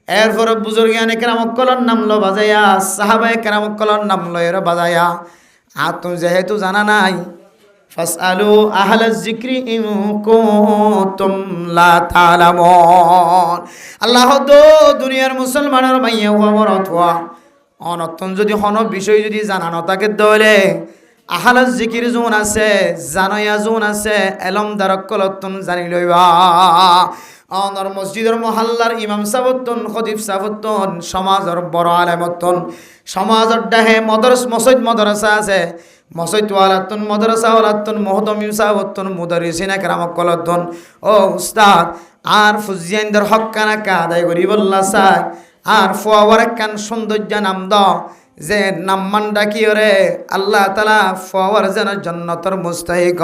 এরপরে বুজুর্গানে কেরামকলর নাম লো বাজায়া সাহাবায়ে কেরামকলর নাম লয়ের বাজায়া। আর তুমি যেহেতু জানা নাই ফাসআলু আহলাজ যিকরি ইন কুনতুম লা তা'লামুন। আল্লাহ তো দুনিয়ার মুসলমানের মাইয়া হওয়া মরতওয়া অনতন যদি হন বিষয় যদি জানানো তাকে দলে আহলাজ যিকির জোন আছে জানায়া জোন আছে এলম দারকলতন জানি লইবা। অনর মসজিদের মহল্লার ইমাম সাবতন খতিব সাবতন সমাজের বড় আলেমতন সমাজের ডাহে মদরস মসজিদ মাদ্রাসা আছে মসজিদওয়ালাতুন মাদ্রাসাওয়ালাতুন মুহতামিম সাহাবাতুন মুদারিসিনা কেরামকলাতুন ও উস্তাদ আর ফুজিয়ানদের হক্কানা কা আদায় করি বললা চাই আর ফুয়াওয়ার কান সৌন্দর্য নাম দ যে নাম্মান ডাকি রে আল্লাহ তালা ফুয়াওয়ার যেন জান্নাতের মুস্তাহিক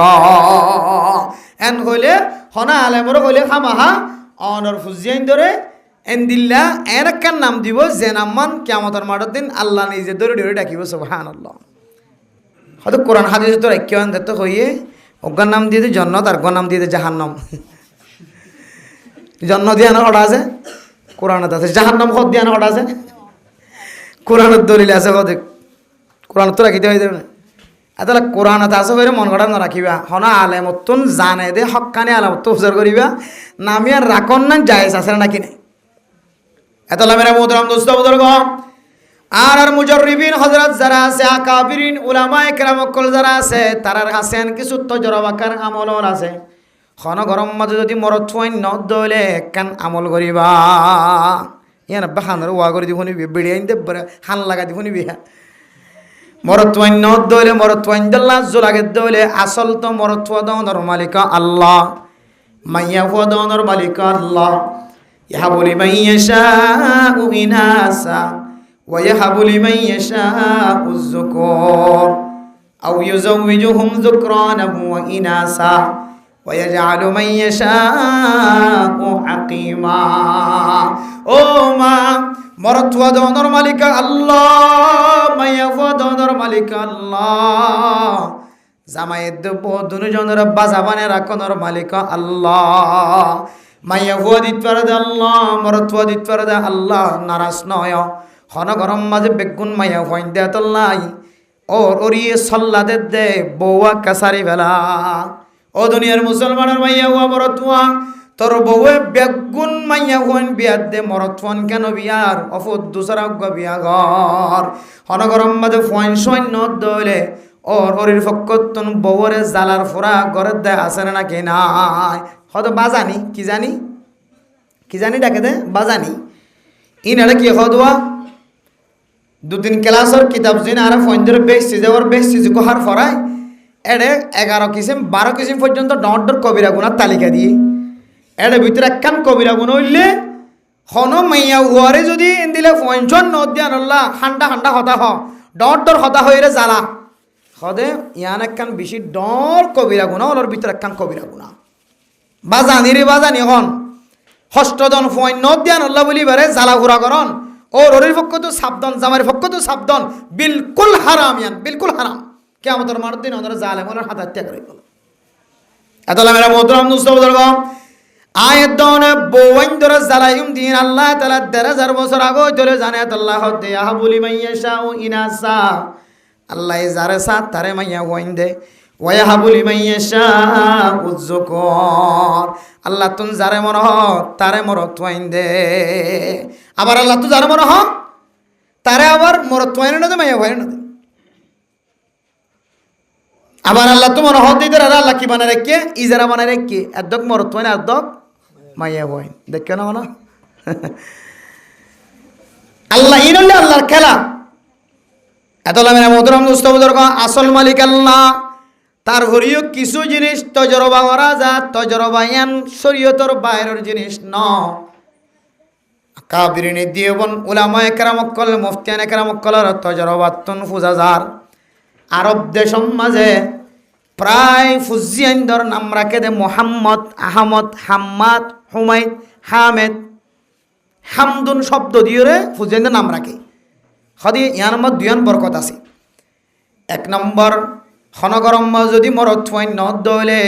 এন হইলে হনা আলেমর হইলে খামাহা অনর ফুজিয়ান ধরে এন দিল্লা এর কান নাম দিব যে নাম্মান কিয়ামতের মাঠের দিন আল্লাহ নিজে ধরে ধরে ডাকিব সুবহানাল্লাহ। হয়তো কোরআন হাদিস তো ঐক্যান তো হইয়ে অজ্ঞার নাম দিয়ে জন্নত আর নাম দিয়ে জাহান্নাম জন্ম দিয়ে আনার হঠাৎ আছে কোরআনত আছে জাহান্নাম হদ দিয়ে আনার হঠাৎ আছে কোরআনের দলিল আছে হদে কোরআন তো রাখিতে হয়ে যাবে তাহলে কোরআনত আছে হয়ে মন গড়া না রাখিবা হনা আলেমতুন জানে দে হক্কানি আলামত উজার করিবা নামি আর রাখন না জায়েজ আছে নাকি নাই এতলা মেরা মোহতারাম দোস্ত বুজুর্গ আর মুজাররিবিন হযরত যারা আছে আকাবিরিন উলামায়ে কেরামকল যারা আছে তারার কাছে কিছু তজরবাকার আমল আছে খন গরম মাঝে যদি মরত থুয়াই ন দলে কান আমল করিবা ইয়ান বাহানর ওয়া করে দিবনি বিড়ি আইন দেবরে হান লাগা দিবনি বিহা মরত থুয়াই ন দলে মরত থুয়াই দল্লা জুলাগে দলে আসল তো মরত থুয়া দনর মালিক আল্লাহ মাইয়া ফুয়া দনর মালিক আল্লাহ ইয়াহাবু লিমান ইয়াশাউ ইনাসা ويهب لمن يشاء الذكور أو يزوجهم ذكرانا وإناثا ويجعل من يشاء عقيما ও মা মরত ওয়াদনর মালিক আল্লাহ মাইয়া ওয়াদনর মালিক আল্লাহ জামাইয়ের দেবো দুজনের বাজাবানে রাখনর মালিক আল্লাহ মাইয়া ওয়াদিত পারদা আল্লাহ মরত ওয়াদিত পারদা আল্লাহ নারাজ নয় হন গরম মাঝে বেগুন মাইয়া হইন দে তল্লাই ওর ওরিয়ে সল্লা দে বউয়া কাসারি বেলা ও দুনিয়ার মুসলমানের মাইয়া হুয়া মরতুয়া তোর বউয়ে বেগুন মাইয়া হইন বিয়ার দে মরতুয়ান কেন বিয়ার অফুদ দুসরা বিয়া ঘর হন গরম মাঝে ফইন সইন নত দইলে ওর ওরির ফকতন বউরে জালার ফোরা ঘরের দে আসে না কি নাই হয়তো বাজানি কি জানি ডাকে দে বাজানি ইনারে কি হদুয়া দুদিন ক্লাসের কিতাব জিন আর ফোনদের বেশ সিজেওর বেশ সিজে কোহার ফরায় এডে 11 কিসিম 12 কিসিম পর্যন্ত ডর কবিরা গুনার তালিকা দিয়ে এডে ভিতরে একখান কবিরা গুণ হইলে হন মাইয়া হুয়ারে যদি দিলে পঞ্চন নদিয়ান আল্লাহ হান্ডা হান্ডা হতা হ ডর হতা হইরে জ্বালা হদে ইয়ান একখান বেশি ডর কবিরা গুণা ওর ভিতরে একখান কবিরা গুণা বাজানি রে বাজানি হন হষ্টদন ফোন নদিয়ান আল্লাহ বলি বারে জ্বালা ঘুরা করন ও রোরের পক্ষ তো সাবধান জামার পক্ষ তো সাবধান বিলকুল হারাম ইয়ান বিলকুল হারাম কিয়ামতের মার দিন ওনারা জালেমের হাত হত্যা করে গেল এতলা মেরা মোহতরম দোস্ত বুজুর্গ আয়াত দনে বওয়াইন দরে জালাইম দিন আল্লাহ তাআলা 10000 বছর আগে চলে জানে আল্লাহ দে আহাবুলি মাইয়াশাউ ইনাসা আল্লাহ যারে সাত তারে মাইয়া হইন দে ওয়াহাবুলি মাইয়াশাউ যুকুর আল্লাহ তুন যারে মন হ তারে মরত হইন দে আবার আল্লাহ তো যারে মন হ তারে আবার মরত হইন না দে মাইয়া হইন না দে আবার আল্লাহ তো মন হ দিতে আল্লাহ কি বানায় রেখে ইজারা বানায় রেখে একদক মরত হইন একদক মাইয়া হইন দেখে না মনে আল্লাহ ইনলে আল্লাহর খেলা এতলা মেরা মোহতরম দোস্ত বুজুর্গ আসল মালিক আল্লাহ তার হরিও কিছু জিনিস তজরবা করা যা তজরবায়ান শরীয়তর বাইরের জিনিস ন কাবিরিনে দিয়েবন উলামায়ে কেরামকল মুফতিয়ানে কেরামকলের তজরবাতুন ফুজাজার আরব দেশ মাঝে প্রায় ফুজিয়ানদের নাম রাখে দে মোহাম্মদ আহমদ হাম্মাদ হুমায়দ হামেদ হামদুন শব্দ দিয়ে রে ফুজিয়ানদের নাম রাখে হদি ইয়ার মধ্যে দুয়ান বরকত আছে এক নম্বর হনগরম যদি মরত ফাইন ন দলে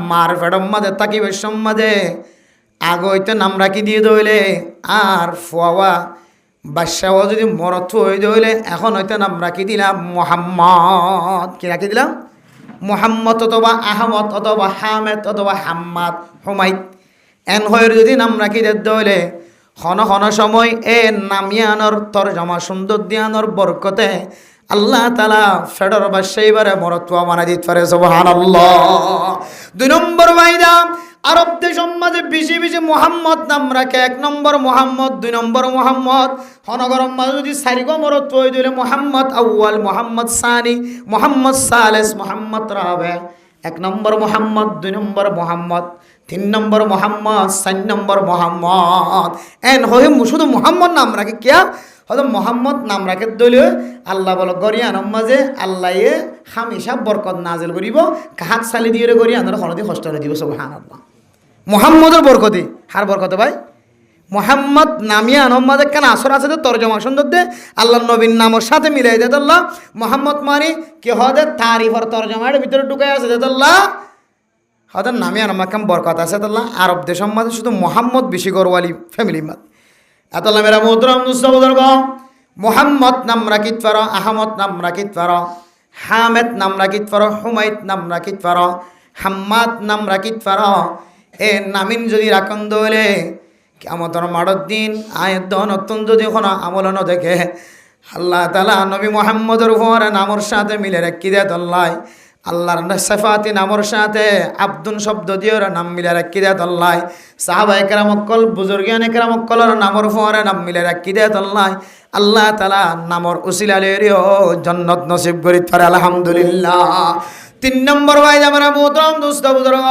মার ফেডম মাঝে তাকিবের সম্মাদে আগইতে নাম রাখি দিয়ে দইলে আর ফুয়া বাদশাহ যদি মরত হয়ে দইলে এখন হইতে নাম রাখি দিলাম মোহাম্মদ কি রাখি দিলাম মোহাম্মদ অথবা আহমদ অথবা হামেদ অথবা হাম্মাদ হুমায়দ এন হয়ে যদি নাম রাখি দিয়ে দইলে হন হন সময় এ নামিয়ানোর তরজমা সুন্দর দিয়ানোর বরকতে আল্লাহ তাআলা ফেডর বাদশাহীবারে মরতুয়া বানাই দিতে পারে সুবহানাল্লাহ। 2 নম্বর বাইদা আরব দেশের মাঝে বেশি বেশি মোহাম্মদ নাম রাখে। 1 নম্বর মোহাম্মদ, 2 নম্বর মোহাম্মদ। হনগরম মাঝে যদি 4 নম্বর তৈরি দিলে মোহাম্মদ আউয়াল, মোহাম্মদ সানি, মোহাম্মদ সালেস, মোহাম্মদ রাবে। 1 নম্বর মোহাম্মদ, 2 নম্বর মোহাম্মদ, 3 নম্বর মোহাম্মদ, 4 নম্বর মোহাম্মদ। এন হয়ে শুধু মোহাম্মদ নাম রাখে কিয়া হয়তো মোহাম্মদ নাম রাখে দলীয় আল্লাহ বলো গরিয়ানোর মাঝে আল্লাহ হামেশা বরকত নাজেল করিব। কাহাত চালি দিয়ে গরিয়ানোর হনদি কষ্ট দিব। সুবহানাল্লাহ। মোহাম্মদের বরকতি হার বরকত ভাই মোহাম্মদ নামিয়া আনোর মাঝে কেন আসর আছে তরজমা সুন্দর দে আল্লাহ নবীর নামের সাথে মিলাই দে আল্লাহ মোহাম্মদ মানি কে হদে তারিফর তরজমার ভিতরে ঢুকাই আছে আল্লাহ হয়তো নামিয়া আনোর কাম বরকত আছে আল্লাহ। আরব দেশের মাঝে শুধু মোহাম্মদ বেশি গরওয়ালি ফ্যামিলির মাঝে এতলা মেরা মোহতরম দুস্তবুজুর্গ মোহাম্মদ নাম রাখিত পারো, আহমদ নাম রাখিত পারো, হামেদ নাম রাখিত পারো, হুমায়দ নাম রাখিত পারো, হাম্মাদ নাম রাখিত পারো। এ নামিন যদি রাখন দলে কিয়ামতের মাঠের দিন আয়াত নতুন যদি কোনো আমল ন দেখে আল্লাহ তাআলা নবী মুহাম্মদের উপর নামর সাথে মিলে রাখি দেয় আল্লাহ। আল্লাহর সিফাতি নামর সাথে আব্দুন শব্দ দিয়ে নাম মিলে রাখি দেয় আল্লাহ। সাহাবায়ে কেরাম অকল বুজুর্গানে কেরাম অকলের নামর উপরে নাম মিলে রাখি দেয় আল্লাহ। আল্লাহ তাআলা নামর উসিলা লইও জান্নাত নসিব করি তার আলহামদুলিল্লাহ। 3 নম্বর ভাই আমরা মোহতরম দোস্ত বুজুর্গ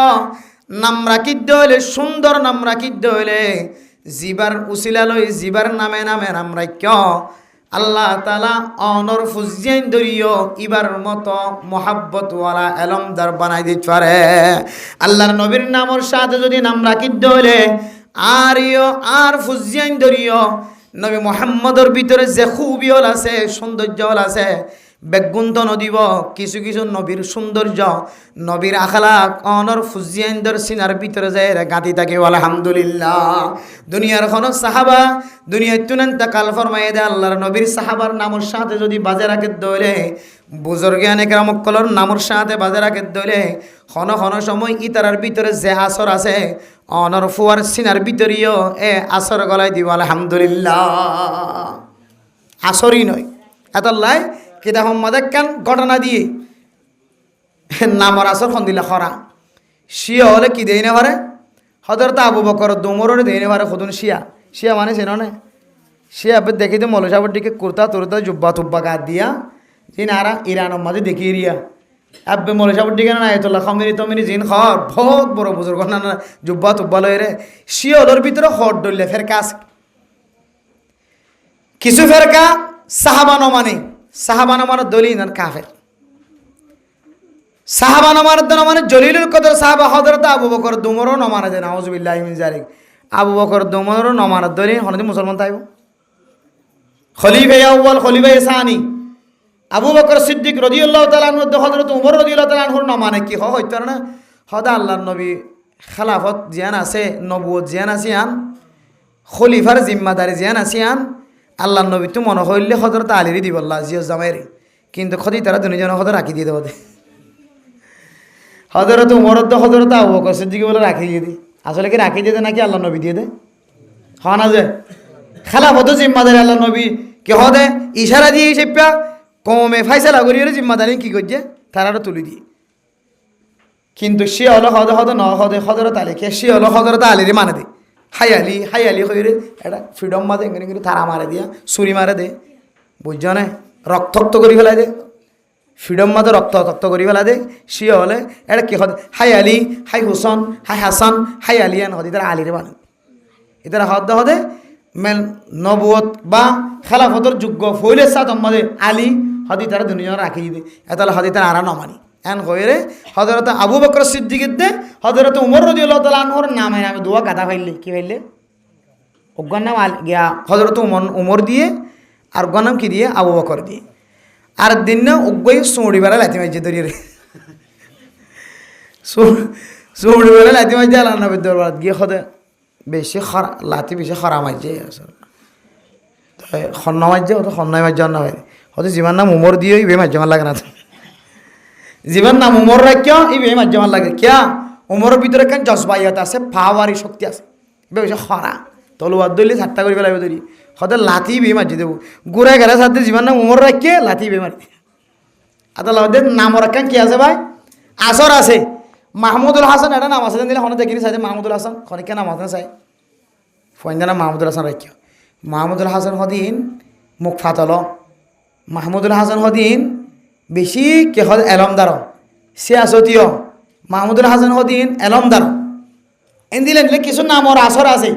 নাম রাখিত হইলে সুন্দর নাম রাখিত হইলে জিবার উসিলা লই জিবার নামে নামে নাম রাখ্য আল্লাহ তাআলা অনর ফুজিয়ান দরিও ইবার মতো মোহাব্বতওয়ালা এলমদার বানাই দিতে পারে। আল্লাহর নবীর নামর সাথে যদি নাম রাখিত হইলে আর ফুজিয়ান দরিও নবী মুহাম্মদের ভিতরে যে খুবিয়ল আছে সৌন্দর্যল আছে বেগুন্ত নদীব কিছু কিছু নবীর সৌন্দর্য নবীর আখলাক অনর ফুজিয়ানদের সিনার ভিতরে যায় গাঁতি থাকে আলহামদুলিল্লাহ। দুনিয়ার কোনো সাহাবা দুনিয়ায় তুনেন তাকাল ফরমাইয়ে দেয় আল্লাহর নবীর সাহাবার নামর সাথে যদি বাজে রাখে দইলে বুজুর্গানে কেরামকলর নামর সাথে বাজে রাখে দইলে ক্ষণ ক্ষণ সময় ইতারার ভিতরে যে আসর আছে অনর ফুয়ার সিনার ভিতরেও এ আসর গলায় দিব আলহামদুলিল্লাহ। আসরই নয় এত লাই কিতা সম্মাদে কেন ঘটনা দিয়ে নামর আসর খন দিলে খরা শিয়া হলে কি দেই না পারে হজরত আবু বকর দুমরের দেই না পারে খুদুন শিয়া শিয়া মানে চেন না শিয়া দেখিতে মৌলসাবর দিকে কুর্তা তুর্তা জুব্বা তুব্বা গাত দিয়া জিন আরা ইরানের মাঝে দেখিয়ে রিয়া আব্বে মৌলসাবর দিকে না আয়তুল্লাহ খামিনি তমিনি জিন খর বহুত বড় বুজুর্গ না জুব্বা তুব্বা লয় রে শিয়া হলের ভিতরে হট ডললে ফেরকা কিছু ফেরকা সাহাবা নমানে সাহাবা নমানের দলিল কাফের সাহাবা নমানের দল মানে জলিলুল কদর সাহাবা হযরত আবু বকর দুমরও নমানে দেন আউযুবিল্লাহি মিন যালিক আবু বকর দুমরও নমানের দলিল হনদি মুসলমান তাইব খলিফা আউয়াল খলিফা সানি আবু বকর সিদ্দিক রাদিয়াল্লাহু তাআলা আনহু হযরত উমর রাদিয়াল্লাহু তাআলা আনহুর নমানে কি হইতো না হদা আল্লাহর নবী খেলাফত জিয়ান আছে নবুয়ত জিয়ান আছে আন খলিফার জিম্মাদারি জিয়ান আছে আন আল্লাহ নবী তো মনে হইলে হজরত আলীরই দিব আল্লাহ জিও জামাইরে কিন্তু খদি তারা দুজন হজর রাখি দিয়ে দেবো হজরত উমরত হজরত আবু বকর সিদ্দিক বলে রাখি দিয়ে দি আসলে কি রাখি দিয়ে নাকি আল্লাহ নবী দিয়ে দে হয় না যে খেলাফত জিম্মাদারি আল্লাহ নবী কে হদে ইশারা দিয়ে সেপা কমে ফাইসালা করি জিম্মাদারি কি করছে তারা তুলি দিয়ে কিন্তু সে হলো হদে হদে ন হদে হজরত আলী কে সে হলো হজরত আলীরে মানে দে হাই আলি হইরে এটা ফ্রিডম মাঝে এখানে কিন্তু তারা মারে দিয়া ছুরি মারে দে বুঝছ না রক্তাক্ত করে ফেলাই দে ফ্রিডম মাঝে রক্তাক্ত করে ফেলা দে সে হলে এটা কি হদ হাই আলী হাই হুসন হাই হাসান হাই আলী এন হদি তারা আলিরে বানে এটারা হদ হদে মেল নবুয়ত বা খেলাফতর যোগ্য ফইলে সাত মাঝে আলী হদি তারা দুনিয়া রাখি দে এতালে হদি তারা আরা নমানি এন হয়ে হজরত আবু বকর সিদ্দিকের দে হজরত উমর রাদিয়াল্লাহু তাআলা আনহুর নামে নামে দোয়া গাদা ফাইলে কি ফাইলে ওগর নাম গিয়া হজরত উমর দিয়ে আর ওগর নাম কি দিয়ে আবু বকর দিয়ে আর দিন না ওগই সুড়ি বেলা লাতি মাইছে ধরিয়ে রে সুড়ি বেলা লাতি মাইছে আল্লাহ নবীর দরবার গিয়ে খদে বেশি খরা লাতি বেশি খরা মাইছে আসলে খন্না মাইছে ওটা খন্নায় মাইছে না হয় হয়তো জীবন নাম উমর দিয়ে বে মাইছে আমার লাগে না জীবন নাম উমর রাখিও এই বে মাইছে আমার লাগে কিয়া উমরের ভিতরে কেন জজবাইয়াত আছে পাওয়ারি শক্তি আছে বেশি খরা তলোয়ার দলি ঠাট্টা করে ফেলাবে ধরি হয়তো লাথি বে মারছি দেবো ঘুরে গেলে সাথে জীবন নাম উমর রাখিয়ে লাথি বে মারি আদাল নাম রাখেন কি আছে ভাই আসর আছে মাহমুদুল হাসান এটা নাম আছে দিলে হনে দেখিনি চাই মাহমুদুল হাসান খনিকে নাম আছে চাই ফইন্দা মাহমুদুল হাসান রাখিও মাহমুদুল হাসান হদিন মুখ ফাতল মাহমুদুল হাসান হদিন বেশি কে হল এলমদার সে আসতীয় মাহমুদুল হাসান হদিন এলমদার এন দিলে দিলে কিছু নামর আসর আছে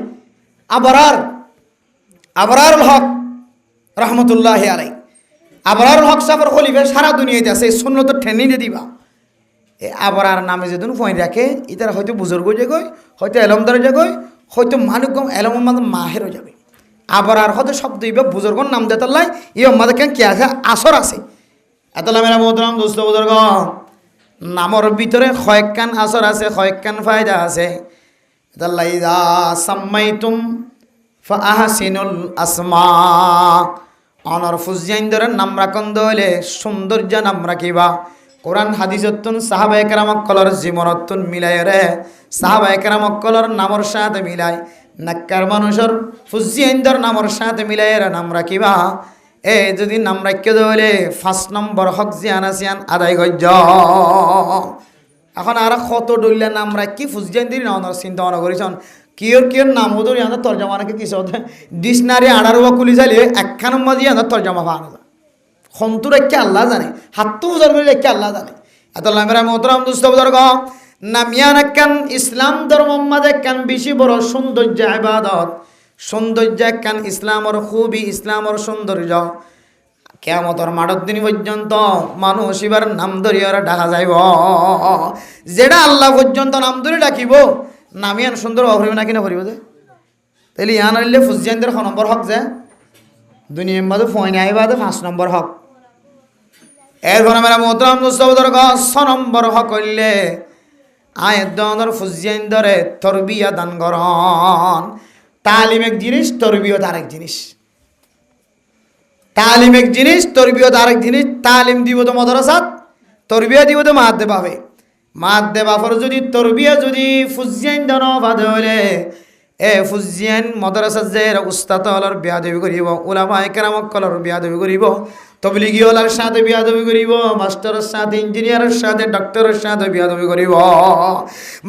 আবরারুল হক রহমতুল্লাহ আলাই আবরারুল হক সাফর খলিফা সারা দুনিয়াতে আছে সুন্নত ঠেনি দিয়ে দিবা এই আবরার নামে যেদিন ফোন রাখে ইতারা হয়তো বুজুর্গ যাগই হয়তো এলমদার যাগই হয়তো মানুষ এলম মাহেরও যাবে আবরার হয়তো শব্দ ইবা বুজুর্গর নাম দেতাল্লাই ই আমাদের কেন কে আছে আসর আছে এতলা মেরা মোহতরাম দোস্ত বুজুর্গ নামর ভিতরে কয়েকখান আসর আছে কয়েকখান ফায়দা আছে এতলা ইদা সাম্মাইতুম ফাআহসিনুল আসমা অনর ফুজিয়াইন্দরের নাম রাখন দলে সৌন্দর্য নাম রাখিবা কোরআন হাদিসতুন সাহাবায়ে কেরাম কলর জীবনতুন মিলাই রে সাহাবায়ে কেরাম কলর নামর সাথে মিলাই নাক্কার মানুষের ফুজিয়াইন্দর নামর সাথে মিলাই রে নাম রাখিবা এ যদি নাম রাখিয়ে দলে 5 নম্বর হক জিয়ান আসিয়ান আদায় গজ্জ এখন আর কত ডইলে নাম রাখি ফুজিয়াইন্দির নর চিন্তা ভাবনা করিছন কিয়র নাম ওদের ইয়াদের তর্জমা নাকি কিছু ডিকশনারি আড়ারুয়া কুলি চাইলে একখান মাঝে ইয়াদের তর্জমা পাওয়া যায় খন্তুর একে আল্লাহ জানে হাত্তু বুঝার বলে একে আল্লাহ জানে এত লামেরা মোহতরাম দুস্থ বুজুর্গ নামিয়ান একখান ইসলাম ধর্ম মাঝে একখান বেশি বড় সৌন্দর্য ইবাদত সৌন্দর্য একখান ইসলামর খুবই ইসলামর সৌন্দর্য কিয়ামতের মাঠের দিন পর্যন্ত মানুষ এবার নাম ধরিয়া ডাকা যাইব যেটা আল্লাহ পর্যন্ত নাম ধরে ডাকিব নামিয়ান সুন্দর অভরিব না কিনা ভরিব যে তাহলে ইয়ান আনলে ফুজিয়ানদের 6 নম্বর হক যে দুনিয়ার মাঝে ফয়নে আইবা 5 নম্বর হক এরপর আমরা মোহতরাম দোস্তবুজুর্গ 6 নম্বর হক হইলে আয়াত দনের ফুজিয়ানদরে তরবিয়া দান করন তালিম এক জিনিস তরবিয়ত আরেক জিনিস তালিম এক জিনিস তরবিয়ত আরেক জিনিস তালিম দিব তো মাদ্রাসাত তরবিয়া দিব তো মাদ্দে পাবে মাদ্দে বাফর যদি তরবিয়া যদি ফুজিয়ান দন বাদে হলে এ ফুজিয়ান মাদ্রাসা যে উস্তাদ হলার বিয়াদবি করিব উলামা একরাম কলর বিয়াদবি করিব তবলিগি হলার সাথে বিয়াদবি করিব মাস্টারের সাথে ইঞ্জিনিয়ারের সাথে ডক্টরের সাথে বিয়াদবি করিব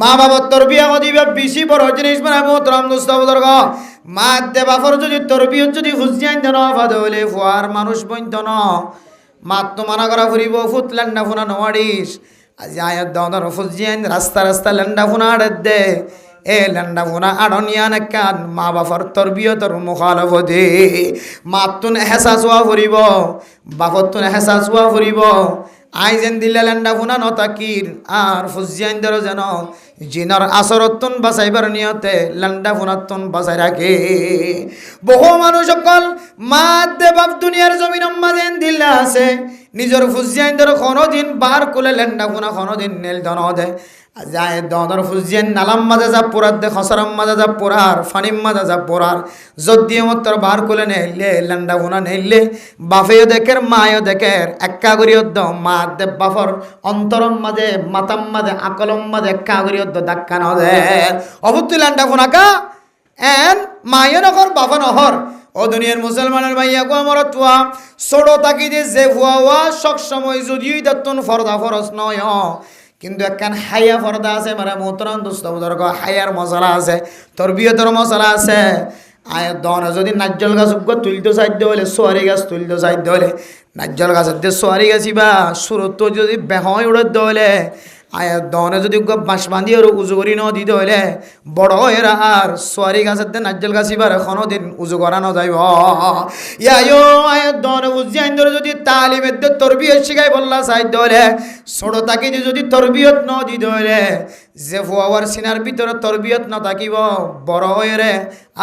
মা বাবার তরবিয়া দিবা বেশি বড় জিনিস মানে মোহতরাম দোস্ত বুজুর্গ মাদ্দে বাফর যদি তরবিয়ত যদি ফুজিয়ান দন বাদে হলে ফুয়ার মানুষ বইত ন মাত তো মানা করা ফুরিব ফুটলান্ডা ফুনা নওয়ারিস আজ আয়াত দনের ফুজিয়ান রাস্তা রাস্তা লেন্ডা ফুনা আড়ে দে এ লেন্ডা ফুনা আড়নিয়ান কান মা বাবার তরবিয়তর মুখালফতে মাতুন এহসাস হওয়া ফুরিব বাপতুন এহসাস হওয়া ফুরিব আই যেন দিলে লেন্ডা ফুনা নতাকির আর ফুজিয়ান দর যেন জিনার আসরতুন বাঁচাইবার নিয়তে লেন্ডা ফুনাতুন বাঁচাই রাখে বহু মানুষ সকল মাদ্দে বাপ দুনিয়ার জমিন মাঝেন দিল্লা আছে নিজের ফুজিয়ান দর কোনোদিন বার কুলে লেন্ডা ফুনা কোনোদিন নেল দন দে যায় দনর ফুজিয়ান নালাম মাঝে যা পোড়ার দে খসরাম মাঝে যা পোড়ার ফানিম মাঝে যা পোড়ার যদি মতর বার কুলে নেলে লেন্ডা ফুনা নেলে বাফেও দেখের মায়ও দেখের একা করিয়দ্দ মা দে বাফর অন্তরম মাঝে মাতাম মাঝে আকলম মাঝে একা করিয়দ্দ দাক্কা ন দে অবুত্তি লেন্ডা ফুনাকা এন মায়ও নকর বাফা নহর ও দুনিয়ার মুসলমানের ভাইয়া গো আমার তুয়া ছোটো তাকি দিয়ে যে হুয়া সব সময় যদিও দত্তন ফরদা ফরস নয় কিন্তু একখান হাইয়া ফরদা আছে মানে মোহতরাম দোস্ত বুজুর্গ হাইয়ার মশলা আছে তরবিয়তের মশলা আছে আয় দন যদি নাজ্জল গাছ তুলতে চাইতে হলে সোয়ারি গাছ তুলতে চাইতে হলে নাজ্জল গাছের দিয়ে সোয়ারি গাছি বা সুরত যদি বেহয় উড়তে হলে আয় দনে যদি বাঁশ বাঁধিয়ে উজু করি ন দিতে হলে বড় এরা আর সোয়ারি গাছের দিয়ে নাজ্জল গাছি বার এখনো দিন উজু করানো যাইব ইয়ায়ো আয় দনে উজ্জাইন ধরে যদি তালিমের দিয়ে তরবিয়ত শিখাই বললা চাইতে হলে ছোট তাকে যদি তরবিয়ত ন দিতে হলে যে ফুয়ার সিনার ভিতরে তরবিয়ত ন থাকিব বড় হয়ে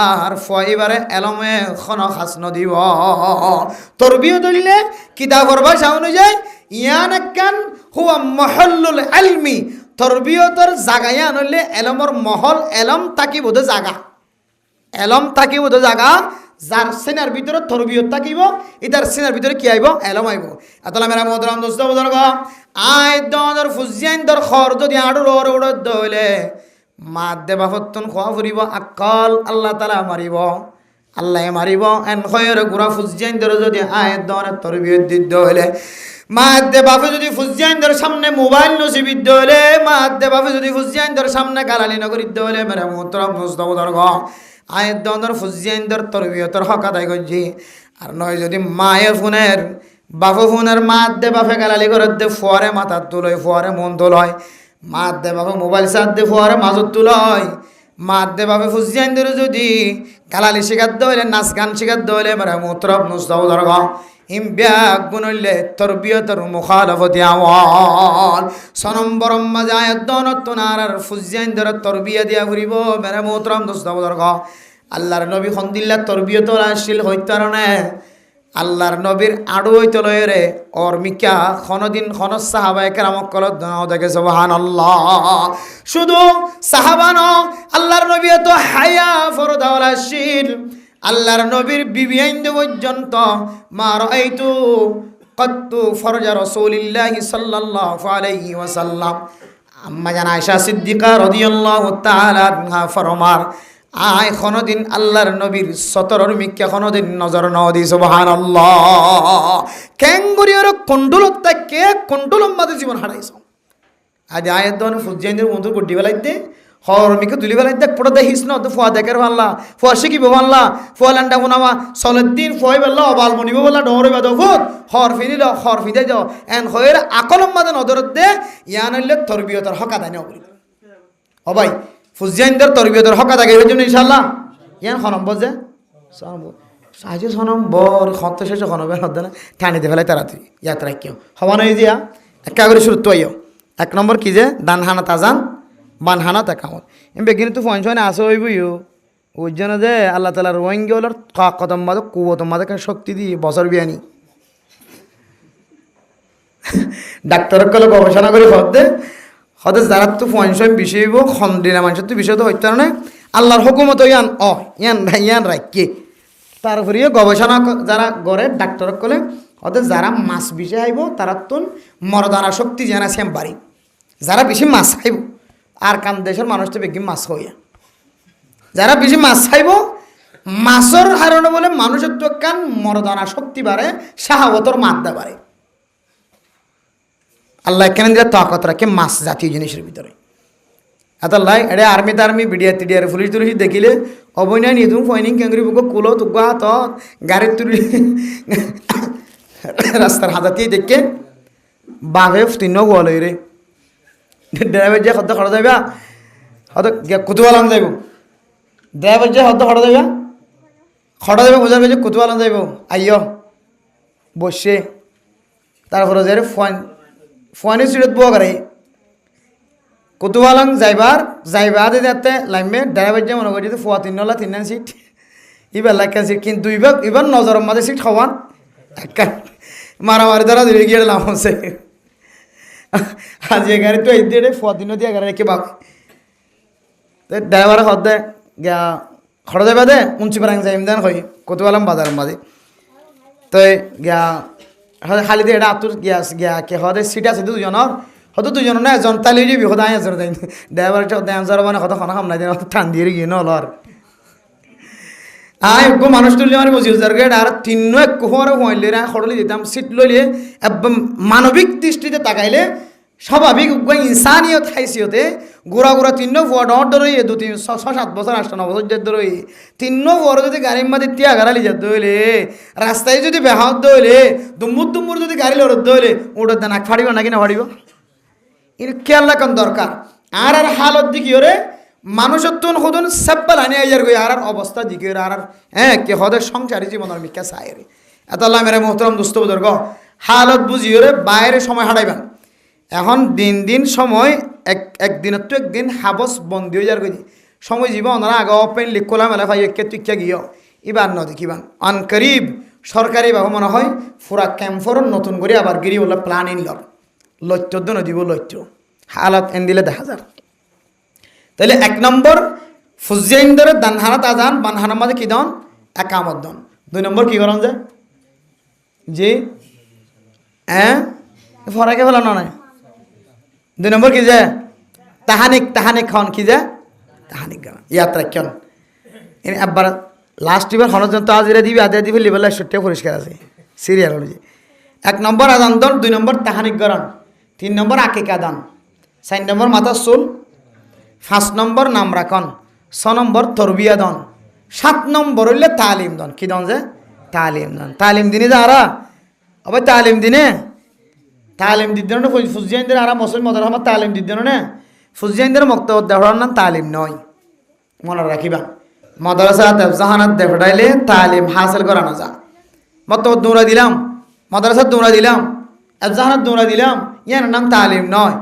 আর ফুয়াইবারে এলমে খন খাস নদিব তরবিয়ত হইলে কিতাবর ভাষা অনুযায়ী ইয়ান একখান হুয়া মহল্লুল ইলমি তরবিয়তর জাগায় আনলে এলমর মহল এলম তাকিব দে জাগা এলম তাকিব দে জাগা যার সিনার ভিতরে তরবিয়ত থাকিব ইদার সিনার ভিতরে কি আইব এলম আইব এতলা মেরা মোহতরাম দোস্ত বুজুর্গ আই দনের ফুজিয়ান দর খর যদি আড়ুর ওর উড়ত দইলে মাদ্দে বাফতুন খোয়া ফুরিব আকল আল্লাহ তাআলা মারিব আল্লাহ মারিব এন খয়ের গুরা ফুজিয়ান দর যদি আই দনের তরবিয়ত দিতে হইলে মা দে বাপে যদি ফুজিয়াইন্দর সামনে মোবাইল নসিবিদ্য হলে, মা দে বাপে যদি ফুজিয়াইন্দর সামনে গালালি নগরিদ্য হলে মেরে মোহতরম মুস্তফা দরগ আয়ের দন্দর ফুজিয়াইন্দর তরবিয়তর হক আদায় করছি। আর নয় যদি মায়ের ফোনের বাপে ফোনের মা দে বাপে গালালি করে দে ফোয়ারে মাথার তুলয়, ফোয়ারে মন তুলয়, মা দে বাপে মোবাইল সাথ দে ফোয়ারে মাজত তুলয়, মা দে বাপে ফুজিয়াইন্দর যদি গালালি শিখাতে হইলে নাচ গান শিখাতে হইলে মেরে মোহতরম মুস্তফা দরগ ইম ব্যাগ গুনলে তরবিয়তর মুখালফতি আওয়াল সনম্বরম মাজায়ত দনতনার ফুজিয়াইন্দর তরবিয়া দিয়া ঘুরিব মেরে মোহতরম দোস্ত দরগ আল্লাহর নবী খন্দিল্লা তরবিয়ত আসিল হইতারণে আল্লাহর নবীর আড়ু হইতে লয়রে ওর মিকা খনদিন খন সাহাবায়ে কেরামক কলত দাও দেখে সুবহানাল্লাহ। শুধু সাহাবা ন, আল্লাহর নবী তো হায়া ফরদাওয়াল আসিল, আল্লাহর নবীর বিবি আইন্দু পর্যন্ত মা রাআইতু কত্তু ফরজা রাসূলিল্লাহি সাল্লাল্লাহু আলাইহি ওয়াসাল্লাম। আম্মা জান আয়েশা সিদ্দিকা রাদিয়াল্লাহু তাআলা আনহা ফরমার আয় কোনদিন আল্লাহর নবীর সতরর মিক্কা কোনদিন নজর নদি সুবহানাল্লাহ। ক্যাঙ্গুরিয়র কন্ডুলত তাকে কন্ডুলম মাদে জীবন হারাইছ। আজ আয়ের দন ফুজিয়াইনের বন্ধু গুড্ডি বেলাইতে হর মিকে তুলি বেলাইতে পড়ে দেখিস না তো ফুয়া দেখার ভাল্লা ফুয়া শিখিব ভাল্লা ফুয়া লান্ডা গুনামা সলের দিন ফুয়াই বেলা অবাল মনিব বললা ডরে বেদ ফুট হর ফিরিল হর ফিদে যাও এন হয়ের আকলম মাদে নজরত দে ইয়ান হইলে তরবিয়তর হক আদায় না করি ও ভাই ফুজিয়াইনদের তরবিয়তর হক আদায় করিবার জন্য ইনশাআল্লাহ ইয়ান খনম্বর যে সাহায্য সনম্বর খত শেষ খনবের হদ্দে না ঠানিতে ফেলাই তাড়াতাড়ি ইয়াত্রা কেউ হওয়া নয় দিয়া একা করে শুরু তো আইও। এক নম্বর কি যে দান হানা তাজান বান হানা তাকামত এম বেগিনি তো ফোন শোনে আসো হইবইও ওই জন্য যে আল্লাহ তালার রোহিঙ্গা হলার কদম মাদক কুয়তম মাদক শক্তি দিয়ে বছর বিয়ানি ডাক্তার কলে গবেষণা করে হদে হদে যারা তো ফোন শোন বিষয় হইব খন্দিনা মানুষের তো বিষয় তো হইতে না আল্লাহর হুকুমত ইয়ান ইয়ান রাখকে তারপরে গবেষণা যারা করে ডাক্তার কলে হতে যারা মাছ বিষে আইব তারা তো মরদানা শক্তি জানা শ্যাম বাড়ি যারা বেশি মাছ খাইব আর কান দেশের মানুষ তো বেশি মাছ হইয়া যারা বেশি মাছ খাইব মাছের হারণে বলে মানুষের তো কান মরদানা শক্তি বাড়ে শাহাবতর মাদ্দা বাড়ে। আল্লাহ কেন দিলে তাকত রাখে মাছ জাতীয় জিনিসের ভিতরে আল্লাহ এটা আর্মি তার্মি বিডিআর টিডিআর পুলিশ টুলিশ দেখিলে অবৈনায় নিয়ে তুমি ফয়নিং ক্যাঙ্গুরি বুক কুলো তুগা হাত গাড়ির তুলি রাস্তার হাজাতেই দেখে বাঘে তিন গোয়াল রে ড্রাইভার যে হদ্দ খড়া যাইবা হয়তো কুতুবালাম যাইব ড্রাইভার যে হদ্দ খড়া যাইবা খড়া যাবে বোঝাবে যে কুতুবালাম যাইব আইয় বসে তারপরে যে ফোয়ানি সিটত বো করে কুতুবালাম যাইবা আদে যাতে লাইমে ড্রাইভার যে মনে করি ফোয়া তিনলা তিন সিট এবার লাইকান সিট কিন্তু এবার নজরের মাঝে সিট খাওয়ান একটা মারামারি দ্বারা ধরে গিয়ে লাভ হচ্ছে আজ গাড়ি তো এই দিয়ে ফোয়া দিনও দিয়ে গাড়ি রেখে বাক ড্রাইভার হদ দে গিয়া খড় যাবে দে উঞ্চি পারাং যাই দেন হই কুতুবালাম বাজারের মাঝে তো গিয়া খালি দিয়ে এটা আতুর গিয়া কে হদে সিট আছে দুজনের হয়তো দুজনের না এজন তালি যাবি হতো আয় এজন দেয় ড্রাইভার ড্যান্সার মানে হতো খানা খামলাই দেন টান দিয়ে গিয়ে নল আর আয় গো মানুষ তুললে মানে বসিল যার গেট আর তিন এক কুহরে হইলে খড়লি দিতাম সিট লইলে একদম মানবিক দৃষ্টিতে তাকাইলে স্বাভাবিক ইনসানিয়ত হাইসিয়তে গোড়া গোড়া তিন ফুয়া ডর ধরে 6-7 বছর 8-9 বছর যার ধরে তিন ফুয়ারে যদি গাড়ির মাঝে তিয়া গাড়ালি যাতে হইলে রাস্তায় যদি বেহাত হইলে দুম্মুর যদি গাড়ি লড়ত হইলে ওটার দেন আগ ফাড়িব নাকি না ফাড়িব এর খেয়াল রাখান দরকার। আর হালত দিকি ওরে মানুষের তুন হদন সেপ্পাল আনি আইয়ার গই আর অবস্থা দিকে আর কে হদের সংসারী জীবনের মিকা সাইরে এত আল্লাহ মেরে মোহতরম দোস্ত বুজুর্গ হালত বুঝি ওরে বাইরে সময় হারাইবেন এখন দিন সময় একদিনের তো একদিন হাবস বন্দি হয়ে যার গই সময় জীবন ওনারা আগে ওপেন লিখলা মেলা ভাই একে তুইকা গিয়ে এবার ন দেখিবান আনকরিব সরকারিভাবে মনে হয় ফুরা ক্যাম্পর নতুন করে আবার গিরি বলে প্ল্যান ইনলর লজ্জ নদীব লজ্জ হালত এন দিলে দেখা যার তাহলে 1 নম্বর ফুজিয়াইন্দরে দানহানা তাজান বানহানার মাঝে কি দন একামত দন 2 নম্বর কি করন যায় জি ফরাকে ফেলা নয় 2 নম্বর কি যে তাহানিক খন কি যে তাহানিক গান ইয়াত্রা কেন একবার লাস্ট এবার হনজন তো আজিরা দিবি আদিরা দিবি লিবেলা সত্যি পরিষ্কার আছে সিরিয়াল অনুযায়ী 1 নম্বর আজান দন, 2 নম্বর তাহানিক গরণ, 3 নম্বর আকিকা দান, 4 নম্বর মাথা চুল, 5 নম্বর নাম রাখন, 6 নম্বর তরবিয়া দন, 7 নম্বর হইলে তালিম দন। কি দন যে তালিম দন। তালিম দিনে যারা আবার তালিম দিনে তালিম দিদ্দ না ফুজিয়াইনদের আর মুসলিম মদর আমার তালিম দিদ্দ না ফুজিয়াইনদের মক্তব দেওয়ার নাম তালিম নয়, মনে রাখিবা। মাদ্রাসা তাফজাহানাত দেফড়াইলে তালিম হাসিল করানো যা। মক্তব দৌড়া দিলাম, মাদ্রাসা দৌড়া দিলাম, এফজাহানাত দৌড়া দিলাম, ইয়ার নাম তালিম নয়।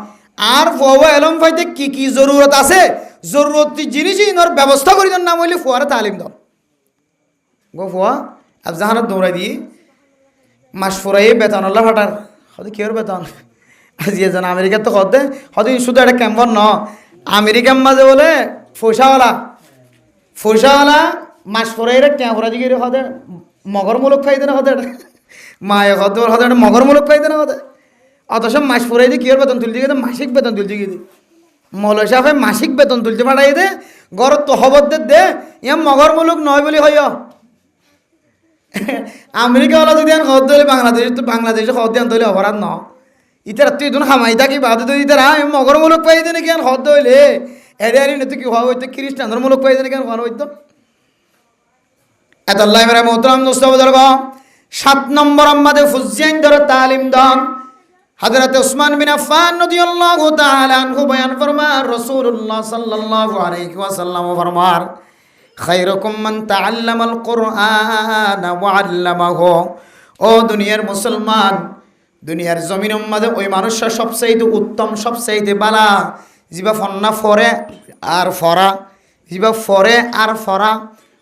আর ফুয়া এলম ফাইতে কি কি জরুরত আছে, জরুরতি জিনিস ইনর ব্যবস্থা করি নাম হইলে ফুয়ারে তালিম দন। গো ফুয়া এফজাহানাত দৌড়া দিয়ে মাস ফুরাই বেতন আল্লাহ ফাটার হয়তো কেউর বেতন আজি এজন আমেরিকার তো হতে হয়তো শুধু একটা ক্যাম্পর ন, আমেরিকার মাঝে বলে ফৈসাওয়ালা মাস ফুরাই ক্যাম্পরা দিকে হতে মগর মুলক খাইতে না হতে মায়ে হতে হতে মগর মুলক খাইতে না হতে। অথচ মাস ফুরাই দিয়ে কেউর বেতন তুলতে গিয়ে মাসিক বেতন তুলতে গিয়ে দি মৌল সাহেব মাসিক বেতন তুলতে পাঠাই দে গড় তো হবদ্দের দে ইয়া মগর মুলক নয় বলি হয়। আমেরিকাওয়ালা যদি আন খদ দিলে বাংলাদেশে খদ দিয়ে আনতে অপরাধ ন। ইতার তুই দুন খামাই থাকি বাদ তুই ইতার মগর মুলক পাই দেনে কেন খদ হইলে এরে আরি নতুন কি হওয়া হইতো খ্রিস্টানদের মুলক পাই দেনে কেন হওয়া হইতো। এত আল্লাহ মেরা মোহতরম দোস্ত বুজুর্গ, 7 নম্বর আমাদের ফুজিয়াইন ধরে তালিম দান। হযরত উসমান বিন আফফান রাদিয়াল্লাহু তাআলা আনহু বয়ান ফরমান রাসূলুল্লাহ সাল্লাল্লাহু আলাইহি ওয়াসাল্লাম ফরমান খায়রুকুম মান তাআল্লামাল কুরআন ওয়া আল্লামাহু। ও দুনিয়ার মুসলমান, দুনিয়ার জমিনের মধ্যে ওই মানুষটা সবচাইতে উত্তম, সবচাইতে বালা জিবা ফন্না ফরে আর ফরা, জিবা ফরে আর ফরা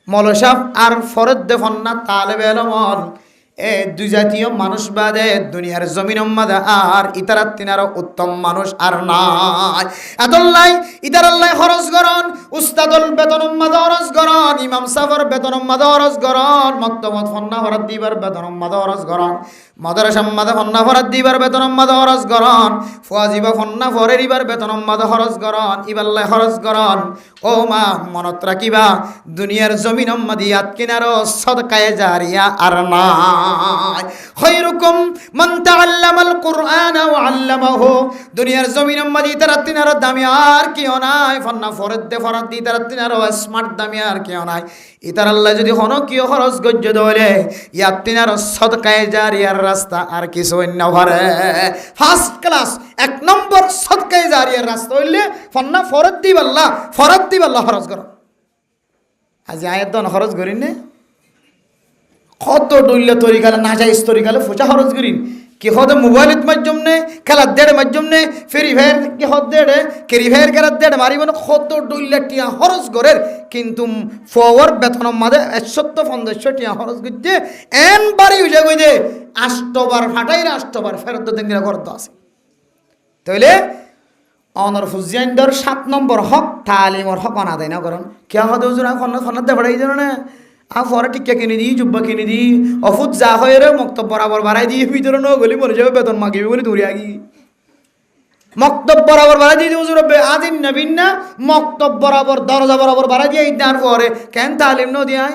মলসাব আর ফরদ দে ফন্না তালেবে এলমন। এ দুই জাতীয় মানুষ বাদে দুনিয়ার জমিনের মধ্যে আর ইতারাত তিনার উত্তম মানুষ আর নাই। আদল্লাই ইতারাল্লাই খরচ করন, উস্তাদুল বেতনের মধ্যে খরচ করন, ইমাম সাহেবের বেতনের মধ্যে খরচ করন, মক্তবত ফন্না ফরাত দিবার বেতনের মধ্যে খরচ করন, মাদ্রাসার মধ্যে ফন্না ফরাত দিবার বেতনের মধ্যে খরচ করন, ফুয়াজিবা ফন্না ফরে দিবার বেতনের মধ্যে খরচ করন, ইবাল্লাই খরচ করন। ও মা মনত রাখিবা দুনিয়ার জমিনের মধ্যে ইয়াত কিনারো সদকায়ে জারিয়া আর নাই। খায়রুকুম মান তাআল্লামাল কুরআন ওয়া আল্লামাহু। দুনিয়ার জমিনের মধ্যে তারা তিনার দামি আর কেউ নাই, ফন্না ফরদ দে ফরাত দি তারা তিনার স্মার্ট দামি আর কেউ নাই। ইতার আল্লাহ যদি হন কিয় খরচ গজ্জ দলে ইয়াত তিনার সদকায়ে জারিয়ার রাস্তা আর কিছু অন্য ভরে। ফার্স্ট ক্লাস 1 নম্বর সদকায়ে জারিয়ার রাস্তা হইলে ফন্না ফরদ দিবাল্লাহ খরচ করো। আজ আয়াত দন খরচ করিন নে কত ডইলে তরিকালে না যাই তরিকালে ফুচা খরচ করিন কি হতে মোবাইলের মাধ্যম নে খেলার দেড় মাধ্যম নে ফেরি ভাইয়ের কি হত দেড়ে কেরি ভাইয়ের খেলার দেড় মারিব না কত ডইলে টিয়া খরচ করের কিন্তু ফওয়ার বেতনের মাঝে 150 টিয়া খরচ করতে এন বাড়ি হয়ে যাবে যে 8 বার ফাটাই 8 বার ফেরত দেন করতে আছে। তাইলে অনর ফুজিয়াইনদের 7 নম্বর হক তালিমর হক না দেয় না করেন কে হতে হুজুর ফোন দেখাই যেন না ফরে টিকা কিনে দিই, জুব্বা কিনে দিই, অফুত যা হয় রে মক্তব বরাবর বাড়াই দিয়ে ভিতরে ন গলি মরে যাবে বেতন মাগিবি বলে দৌড়ে আগি মক্তব বরাবর বাড়াই দিয়ে হুজুর আদিন নবীন না মক্তব বরাবর দরজা বরাবর বাড়াই দিয়ে ইদার পরে কেন তালিম ন দিয়াই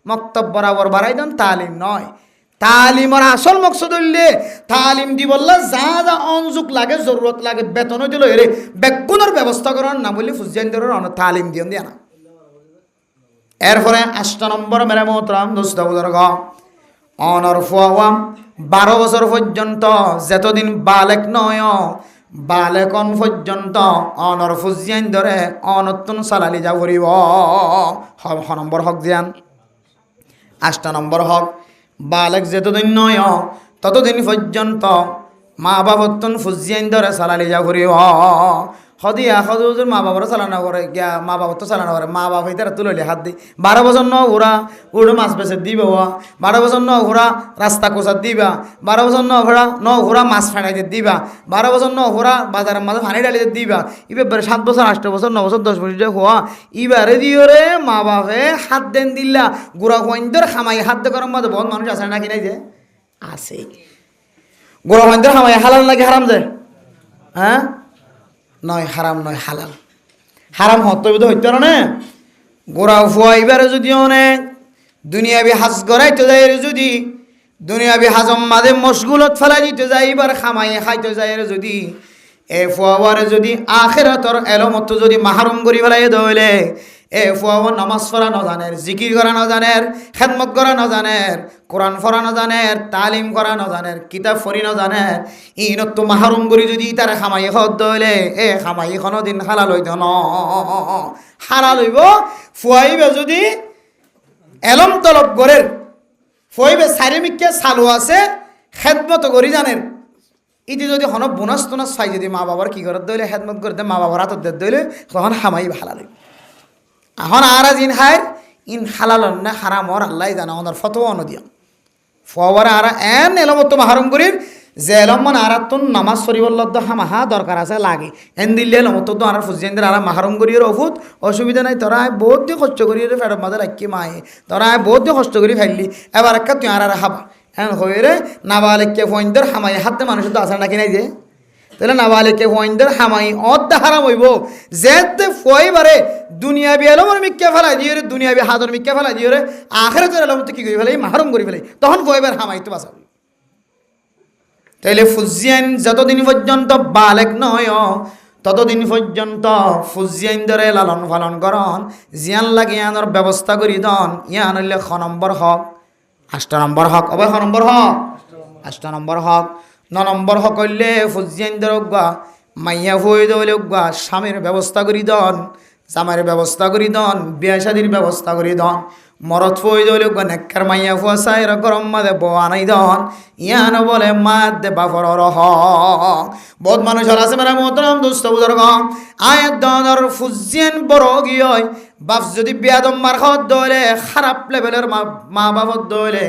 মক্তব বরাবর বাড়াই দেন তালিম নয়। তালিমর আসল মকসদ হইলে তালিম দি বললা যা যা অনজুক লাগে জরুরত লাগে বেতন দিল এরে বেগুনের ব্যবস্থা করার না বললে ফুজিয়াইনদের তালিম দিন দিয়া না। এরপরে 8 নম্বর মেরে মোহতরম দোস্ত বুজুর্গ, অনর ফুয়াওয়াম 12 বছর পর্যন্ত যতদিন বালেক নয় বালেকন পর্যন্ত অনর ফুজিয়াইন ধরে অনতুন সালালি যা করিব। 6 নম্বর হক জিয়ান। 8 নম্বর হক বালেক যতদিন নয় ততদিন পর্যন্ত মা বাবতুন ফুজিয়াইন ধরে সালালি যা করিব। হদিয়া হজুর মা বাবার চালানো করে গিয়া মা বাবার তো চালানো করে মা বাবা তারা তুলে হাত দি 12 বছর ন ঘোরা উড়ো মাছ বেচে দিব, 12 বছর ন ঘোরা রাস্তা কোচার দিবা, 12 বছর ন ঘোরা মাছ ফেনাইতে দিবা, 12 বছর ন ঘোরা বাজারের মাঝে পানি ডালিতে দিবা। এবার 7 বছর 8 বছর 9 বছর 10 বছর হওয়া এবারে দিও রে মা বাপে হাত দেন দিলা গোড়া হইন্দর খামাই হাত দে করার মাঝে বহুত মানুষ আছে নাকি নাই যে আছে গোড়া হইন্দর খামাই হালাল নাকি হারাম যে হ্যাঁ নয় হারাম নয় হালাল। হারাম হতে হইতে না গোড়া ফুয়া এবারে যদি অনেক দুনিয়াবি হাজ গড়াইতে যায় যদি দুনিয়াবি হাজম মাঝে মশগুলত ফেলাই দিতে যাই এবার খামাইয়ে খাইতে যায় যদি এ ফুয়াবারে যদি আখেরাতর এলমত যদি মাহরুম করি ফেলাই দইলে এ ফুয়াব নামাজ পড়া নজানের জিকির করা নজানের খেদমত করা নজানের কোরআন পড়া নজানের তালিম করা নজানের কিতাব পড়ি নজানের ইনত মাহরুম করি যদি তার খামাই হত দইলে এ খামাই কোনো দিন হালাল হইত ন হালাল হইব ফুয়াইবে যদি এলম তলব গরের ফুয়াইবে চারিমিককে চালু আছে খেদমত করি জানেন ইতি যদি হন বোনাস টোনাস চাই যদি মা বাবার কি করত দইলে খেদমত করতে মা বাবার হাতত দে দইলে তখন খামাই হালাল হইব এখন আর ইন হায় ইন হালাল না হারামর আল্লাহ জানা ওনার ফতোয়া নদিয়া ফুয়াবারে আর এন এলমত মাহরুম করির যে এলম মানে আর তো নামাজ পড়িবল্লদ হামাহা দরকার আছে লাগে এন দিল্লি এলমত তো আর ফুজিয়েন্দ্র আর মাহরুম করির ওষুধ অসুবিধা নাই তোরা বহুত দিয়ে কষ্ট করি ফেরত মাঝে রাখি মায়ে তোরা বহুত দিয়ে কষ্ট করি ফেললি এবার একটা তুই আর হাবা এন হয়ে রে নাবালিককে ফইন্দর হামাই হাতে মানুষের তো আসে নাকি নাই যে তাহলে নাবালিককে ফইন্দর হামাই অদ্দা হারাম হইব যেতে ফইবারে দুনিয়াবি এলমর মিক্কা ফেলাই দিয়ে রে দুনিয়াবি হাতর মিক্কা ফেলাই দিয়ে রে আখেরাতের এলমতে কি করি ফেলাই মাহরুম করি ফেলাই তখন ফইবার হামাই তো বাঁচাবি তাইলে ফুজিয়ান যতদিন পর্যন্ত বালেক নয় ততদিন পর্যন্ত ফুজিয়ান ধরে লালন পালন করন জিয়ান লাগে ইয়ানোর ব্যবস্থা করি দন ইয়ান হইলে 6 নম্বর হক 8 নম্বর হক অবয় 6 নম্বর হক 8 নম্বর হক 9 নম্বর হক হইলে ফুজিয়ান ধরে গা মাইয়া হয়ে দইলে গা স্বামীর ব্যবস্থা করি দন জামাইয়ের ব্যবস্থা করি দন বিয়া শাদির ব্যবস্থা করি দন মরত ফই দইলে গা নেককার মাইয়া ফুয়াশাই গরম মাদে বানাই দন ইয়ান বলে মাদ দে বাফর রহ বহুত মানুষ আছে মেরা মোহতরম দোস্ত বুজুর্গ আয়াত দনর ফুজিয়ান বড় গিয় বাপ যদি বিয়াদম মার খাওয়াত দইলে খারাপ লেভেলের মা বাপত দইলে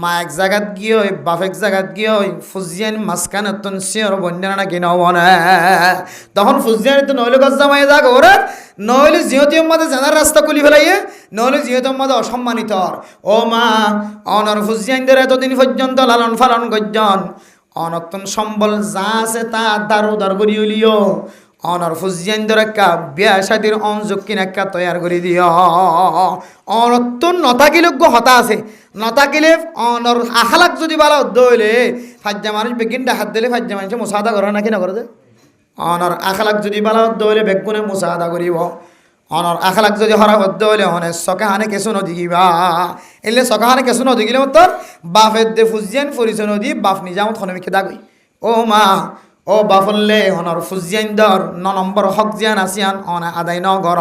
মা এক জায়গাত গিয়ে বাপ এক জায়গাত গিয়ে ফুজিয়ান মাঝখানে তো শিওর বন্যা নাকি নবনে তখন ফুজিয়ান তো নইলে গজ জামাই যাক ওরা নইলে জিহতি মাঝে জানার রাস্তা খুলি ফেলাইয়ে নইলে জিহতি মাঝে অসম্মানিত ও মা অনর ফুজিয়ানদের এতদিন পর্যন্ত লালন পালন করজন অনতন সম্বল যা আছে তা দারু দার করি উলিও অনর ফুজিয়ানদের একটা বিয়া শাদির অনযোগ্য একটা তৈয়ার করে দিও অনতন নথাকিলোগ্য হতা আছে নথাকিলে অনর আখালাক যদি ভালো দইলে ফাজ্জা মানুষ বেগিনটা হাত দিলে ফাজ্জা মানুষ মুসাদা করে নাকি না করে দে অনর আখালাক যদি ভালো দইলে বেগুনে মুসাদা করিব অনর আখালাক যদি হরাব দইলে অনেক সকাহানে কেসু নদিবা এলে সকাহানে কেসু নদিলে তোর বাপের দে ফুজিয়ান ফরিস নদী বাপ নিজামত হনমিকে দাগই ও মা ও বাফল্লে অনর ফুজিয়াইন্দর 9 নম্বর হক জিয়ান আসিয়ান অনা আদায় ন গর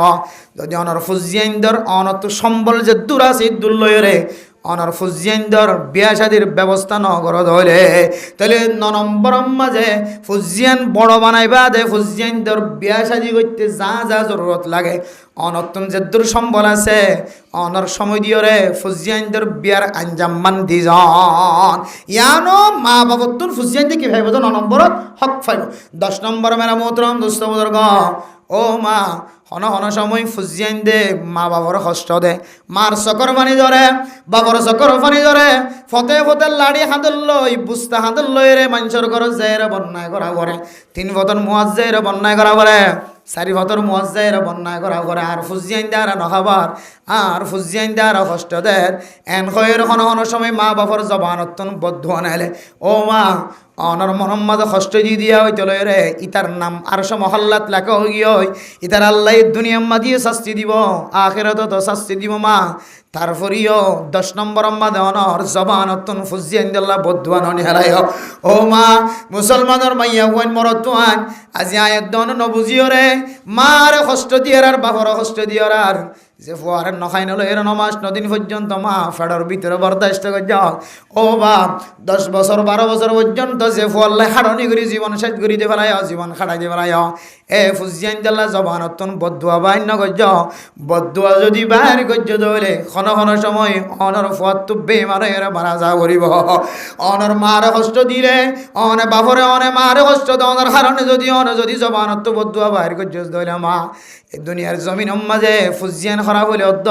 যদি অনর ফুজিয়াইন্দর অনত সম্বল যে দূর আছে দুল্লয়রে অনর ফুজিয়াইন্দর বিয়া শাদির ব্যবস্থা ন গর ধরে তাহলে 9 নম্বর মাঝে ফুজিয়ান বড় বানাইবা দে ফুজিয়াইন্দর বিয়া শাদি করতে যা যা জরুরত লাগে অনতন যে দূর সম্বল আছে অনর সময় দিয়রে ফুজিয়াইন্দর বিয়ার আঞ্জাম মান দিজন ইয়ানো মা বাবতুন ফুজিয়াইন্দে কি ভাইব 9 নম্বরত হক ফাইব 10 নম্বর মেরা মোহতরম দোস্ত বুজুর্গ ও মা হন হন সময় ফুজিয়াইন দে মা বাবার কষ্ট দে মার চকর পানি ধরে বাবার চকর পানি ধরে ফতে ফতে লাড়ি হাঁদল লই বুস্তা হাঁদল লই রে মানুষের ঘর যাইরে বন্যায় করা করে 3 ফতর মুয়াজ যাইরে বন্যায় করা করে 4 ফতর মুয়াজ যাইরে বন্যায় করা করে আর ফুজিয়াইন দে আর নখাবার আর ফুজিয়াইন দে আর কষ্ট দে এন খয়ের হন হন সময় মা বাবার জবানতন বদ্ধ আনাইলে ও মা অনর মোহাম্মদ কষ্ট দিয়া হইতে লয় রে ইতার নাম আর মহল্লাত লেখা হয়ে গিয়ে ইতার আল্লাহ দুনিয়া মাঝিয়ে শাস্তি দিব আখেরাত তো শাস্তি দিব মা তারপরেও 10 নম্বর মাদে অনর জবানতন ফুজিয়াইন দিল্লাহ বদুয়ান হেরাই ও মা মুসলমানের মাইয়া হইন মরতুয়ান আজি আয়াত দন নবুজিও রে মার কষ্ট দিয়ার আর বাবার কষ্ট দিয়ার আর যে ফুয়ারের নখাই নলো এর নমাস 9 দিন পর্যন্ত মা ফেডার ভিতরে বরদাস্ত করে যাও ও বাপ 10 বছর 12 বছর পর্যন্ত যে ফুয়াল্লা হাড়নি করি জীবন শেষ করি দে ফেলাই জীবন খাড়াই দে ফেলাই এ ফুজিয়ান দিল্লা জবানতন বদুয়া বাইন নগজ বদুয়া যদি বাইর গজ্জ দলে খন খন সময় অনর ফুয়াত তো বেমারের মারা যা করিব অনর মার কষ্ট দিলে অনে বাপরে অনে মার কষ্ট দে অনর হারণে যদি জবানত বদুয়া বাইর গজ্জ দলে মা এই দুনিয়ার জমিন মাঝে ফুজিয়ান খারাপ হলে অদ্দ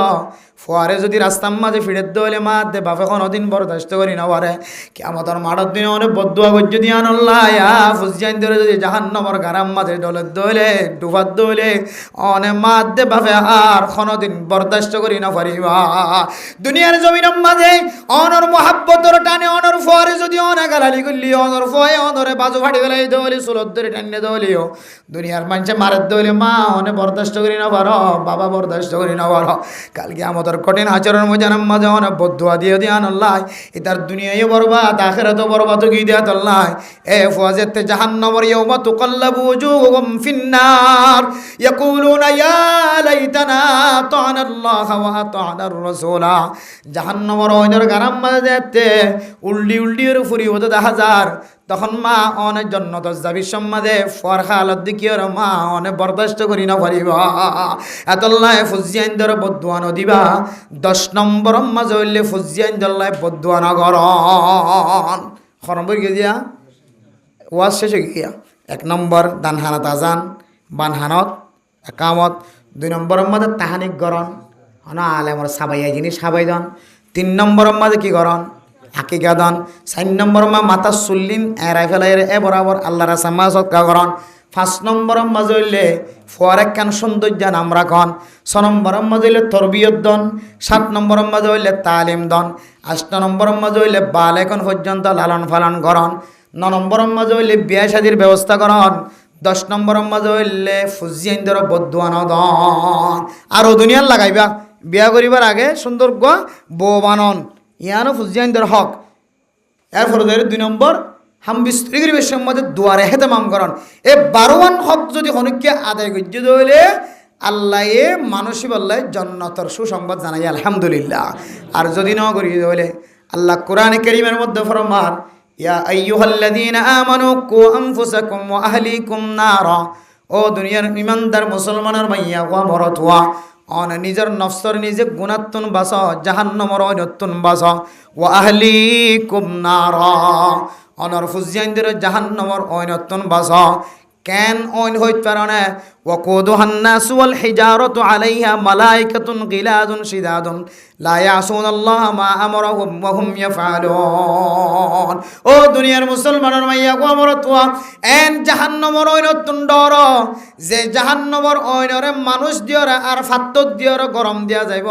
ফুয়ারে যদি রাস্তার মাঝে ফিরে দলে মা দে বাপে কোনোদিন বরদাস্ত করি না পারে কিয়ামতের মাঠের দিনে অনেক বদুয়া গজ্য দিয়ান আল্লাহ ইয়া ফুজিয়ান ধরে যদি জাহান্নামের গারাম মাঝে ডলের দলে ডুবার দলে অনে মা দে বাপে আর কোনোদিন বরদাস্ত করি না পারিবা দুনিয়ার জমিনের মাঝে অনর মোহাব্বতর টানে অনর ফুয়ারে যদি অনেক গালালি করলি অনর ফুয়ে অনরে বাজু ফাটি ফেলাই দলে সুলত ধরে টানে দলিও দুনিয়ার মানুষে মারের দলে মা অনে বরদাস্ত করি না পারো বাবা বরদাস্ত করি না পারো কালকে আমাদের কঠিন আচরণ মজানার মাঝে অনেক বদুয়া দিয়ে দিয়ান আল্লাহ এটার দুনিয়ায় বরবাদ আখিরাতে বরবাদ কি দিয়া আল্লাহ এ ফুয়াজেতে জাহান্নামের ইয়াউমা তুকাল্লাবু ওয়াজুহুম ফিন্নার ইয়াকুলুনা ইয়া লাইতানা আতানা আল্লাহ ওয়া আতানা আর-রাসূলা জাহান্নামের ওইটার গারাম মাঝে উল্ডি উল্ডির ফুরি হতে দেখা যার তখন মা অনেক জন্নত যাবি সম্মাদে ফর খালত দিকিওর মা অনেক বরদাস্ত করি না পারিবা এতল্লাহ ফুজিয়ান ধরে বদুয়া নদিবা 10 নম্বর মাঝে হইলে ফুজিয়ান দল্লাহ বদুয়া নগরন খরম্বর গিয়া ওয়াজ শেষে গিয়া 1 নম্বর দানহানাত আজান বানহানত একামত 2 নম্বর মাঝে তাহানিক গরণ হনা আলেমর সাবাইয়া জিনিস সাবাই দন 3 নম্বর মাঝে কি গরণ আকিকা দান 4 নম্বর মা মাথা চুল্লিন এরাই ফেলাই এ বরাবর আল্লাহর সামা সৎকা করন 5 নম্বর মাঝে হইলে ফুয়ার একখান সৌন্দর্য নাম রাখন 6 নম্বর মাঝে হইলে তরবিয়ত দন 7 নম্বর মাঝে হইলে তালিম দন 8 নম্বর মাঝে হইলে বালেকন পর্যন্ত লালন পালন করন 9 নম্বর মাঝে হইলে বিয়া শাদির ব্যবস্থা করন 10 নম্বর মাঝে হইলে ফুজিয়ান ধর বদুয়া নদন আরও দুনিয়ার লাগাইবা বিয়া করিবার আগে সুন্দর বউ বানন ইয়ানো ফুজিয়ানদের হক এরপরে 2 নম্বর হামবি স্ত্রী গরিবের মধ্যে দুয়ারে হেতেমাম করন এ 12 হক যদি হনুকে আদায় করতে হইলে আল্লাহ এ মানসিক আল্লাহ জান্নাতের সুসংবাদ জানাই আলহামদুলিল্লাহ আর যদি না করি হইলে আল্লাহ কোরআনে কারীমের মধ্যে ফরমান ইয়া আইয়ুহাল্লাযীনা আমানু কু আনফুসাকুম ওয়া আহলিকুম নারা ও দুনিয়ার ইমানদার মুসলমানের মাইয়া ওয়া মরতওয়া অন নিজের নফসর নিজে গুণাত্তুন বাস জাহান্নামর অনতুন বাস ও আহলিকুম নারা অনর ফুজিয়ানদের জাহান্নামর অনতুন বাস কেন অন হইত পারনে ওয়াকুদুহান নাসু ওয়াল হিজারাতু আলাইহা মালাইকাতুন গিলাদুন শিদাদুন লা ইয়াসুনাল্লাহ মা আমারহুম ওয়া হুম ইয়াফআলুন ও দুনিয়ার মুসলমানের মাইয়া গো আমরতওয়া এন জাহান্নামর অনতুন ডর যে জাহান্নামর অনরে মানুষ দিয়রা আর ফাত্তর দিয়রা গরম দিয়া যাইব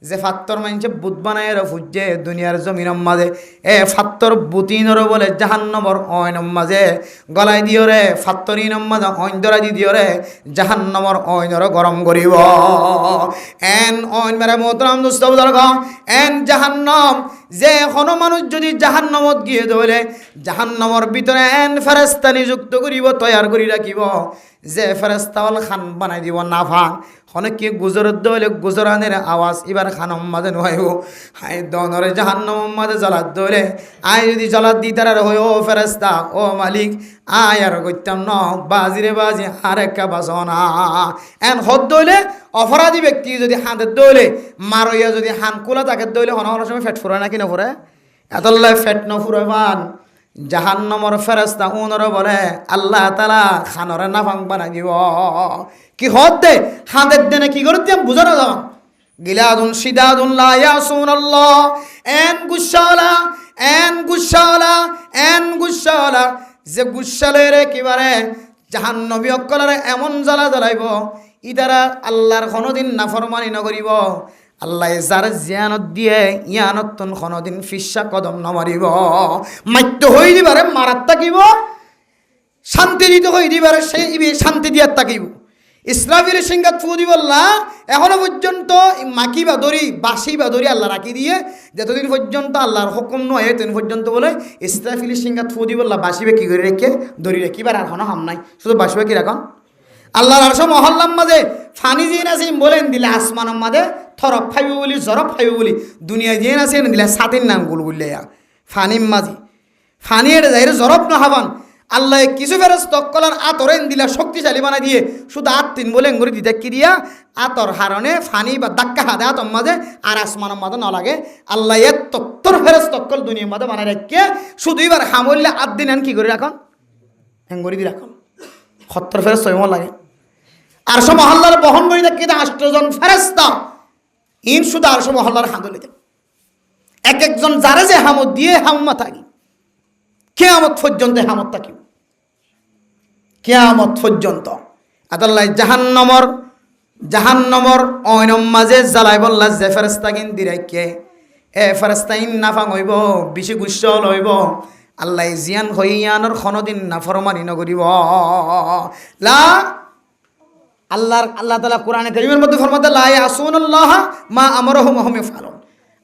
যে ফাত্তর মানুষে বুত বানায় ফুজে দুনিয়ার জমিনের মাঝে এ ফাত্তর বুতিনর বলে জাহান্নামর অয়নম মাঝে গলায় দিয়রে ফাত্তরিনম মাঝে অইন ধরা দি দিয়রে জাহান্নামর অইনর গরম করিব এন অইন মেরে মোহতরম দোস্ত বুজুর্গ এন জাহান্নাম যে কোনো মানুষ যদি জাহান্নামত গিয়ে ধরে জাহান্নামর ভিতরে এন ফেরেশতা নিযুক্ত করিব তৈয়ার করি রাখিব যে ফেরেশতাওয়াল খান বানাই দিব নাফান অনেকে গুজরত দলে গুজরানের আওয়াজ এবার খানম মাঝে নয় হাই দনরে জাহান্নাম মাঝে জ্বলাত দলে আয় যদি জ্বলাত দি তারা হয় ও ফেরেশতা ও মালিক আয় আর করতাম ন বাজিরে বাজি আর একটা বাসনা এন হদ দলে অপরাধী ব্যক্তি যদি হাতের দলে মারইয়া যদি হান কুলা তাকে দলে হন সময় ফেট ফুরে নাকি না ফুরে এতল্লাই ফেট ন ফুরে পান জাহান্নামর ফেরেশতা উনরে বলে আল্লাহ তাআলা খানরে নাফাং বানাই দিব কি হদ দে হাতের দেনে কি করে দিম বুঝানো যাব গিলাদুন শিদাদুন লা ইয়াসুনাল্লাহ এন গুসালা যে গুসালের একেবারে জাহান্নবী অকলরে এমন জ্বালা জ্বালাইব ইদারা আল্লাহর কোনোদিন নাফরমানি নকরিব আল্লাহ যার জিয়ানত দিয়ে ইয়ানতন কোনোদিন ফিসা কদম নমারিব মাত্য হই দিবারে মারাত থাকিব শান্তি দিতে হই দিবারে সেই শান্তি দিয়ার থাকিব ইসরাফিলের সিংহাত ফু দিবল্লা এখনো পর্যন্ত মাকি বা দড়ি বাসি বা দড়ি আল্লাহ রাখি দিয়ে যতদিন পর্যন্ত আল্লাহর হুকুম নয় ততদিন পর্যন্ত বলে ইসরাফিলের সিংহাত ফু দিবল্লা বাসিবে কি করে রেখে দড়ি রেখে আর এখনো হাম নাই শুধু বাসিবে কি রাখন আল্লাহর আরশ মহল্লার মাঝে ফানি যে নাসিম বলেন দিলে আসমানের মাঝে থরফ ফাইব বলি জরফ ফাইব বলি দুনিয়া যে নাসিম দিলে সাতির নাম গুল বললে ফানিম মাঝি ফানি এটা যাই জরফ না হাবান আল্লাহ কিছু ফেরস তকলার আতরেন দিলা শক্তিশালী বানাই দিয়ে শুধু আত তিন বলে এঙ্গুরি দিতে কি দিয়া আতর হারণে ফানি বা দাক্কা হাতে আতর মাঝে আর আসমানের মাঝে ন লাগে আল্লাহ এর তত্তর ফেরস তকল দুনিয়ার মাঝে বানাই রাখে শুধু এবার হামল্লে আট দিন আন কি করে রাখন এঙ্গুরি দিয়ে রাখন ৭০ ফেরস ছয় লাগে আর সব মহল্লার বহন করি দেখি ৮ জন ফেরেশতা ইন শুধু আর সব মহল্লার হাঁদলিতে এক একজন যারা যে হামত দিয়ে হাম্মা থাকি কেয়ামত পর্যন্ত হামত থাকি কেয়ামত পর্যন্ত আদাল্লাহ জাহান্নমর অয়নম মাঝে জ্বালাই বললা যে ফেরেস্তাগিন দিরাইকে এ ফেরেস্তাইন নাফাং হইব বেশি গুসল হইব আল্লাহ জিয়ান হইয়ানোর খনদিন না ফরমানি নগরিব লা আল্লাহ তাআলা কোরআনে কারীমের মধ্যে ফরমাতে লা ইয়াসুনাল্লাহ মা আমারহুম ওয়া হুম ইয়াফআলুন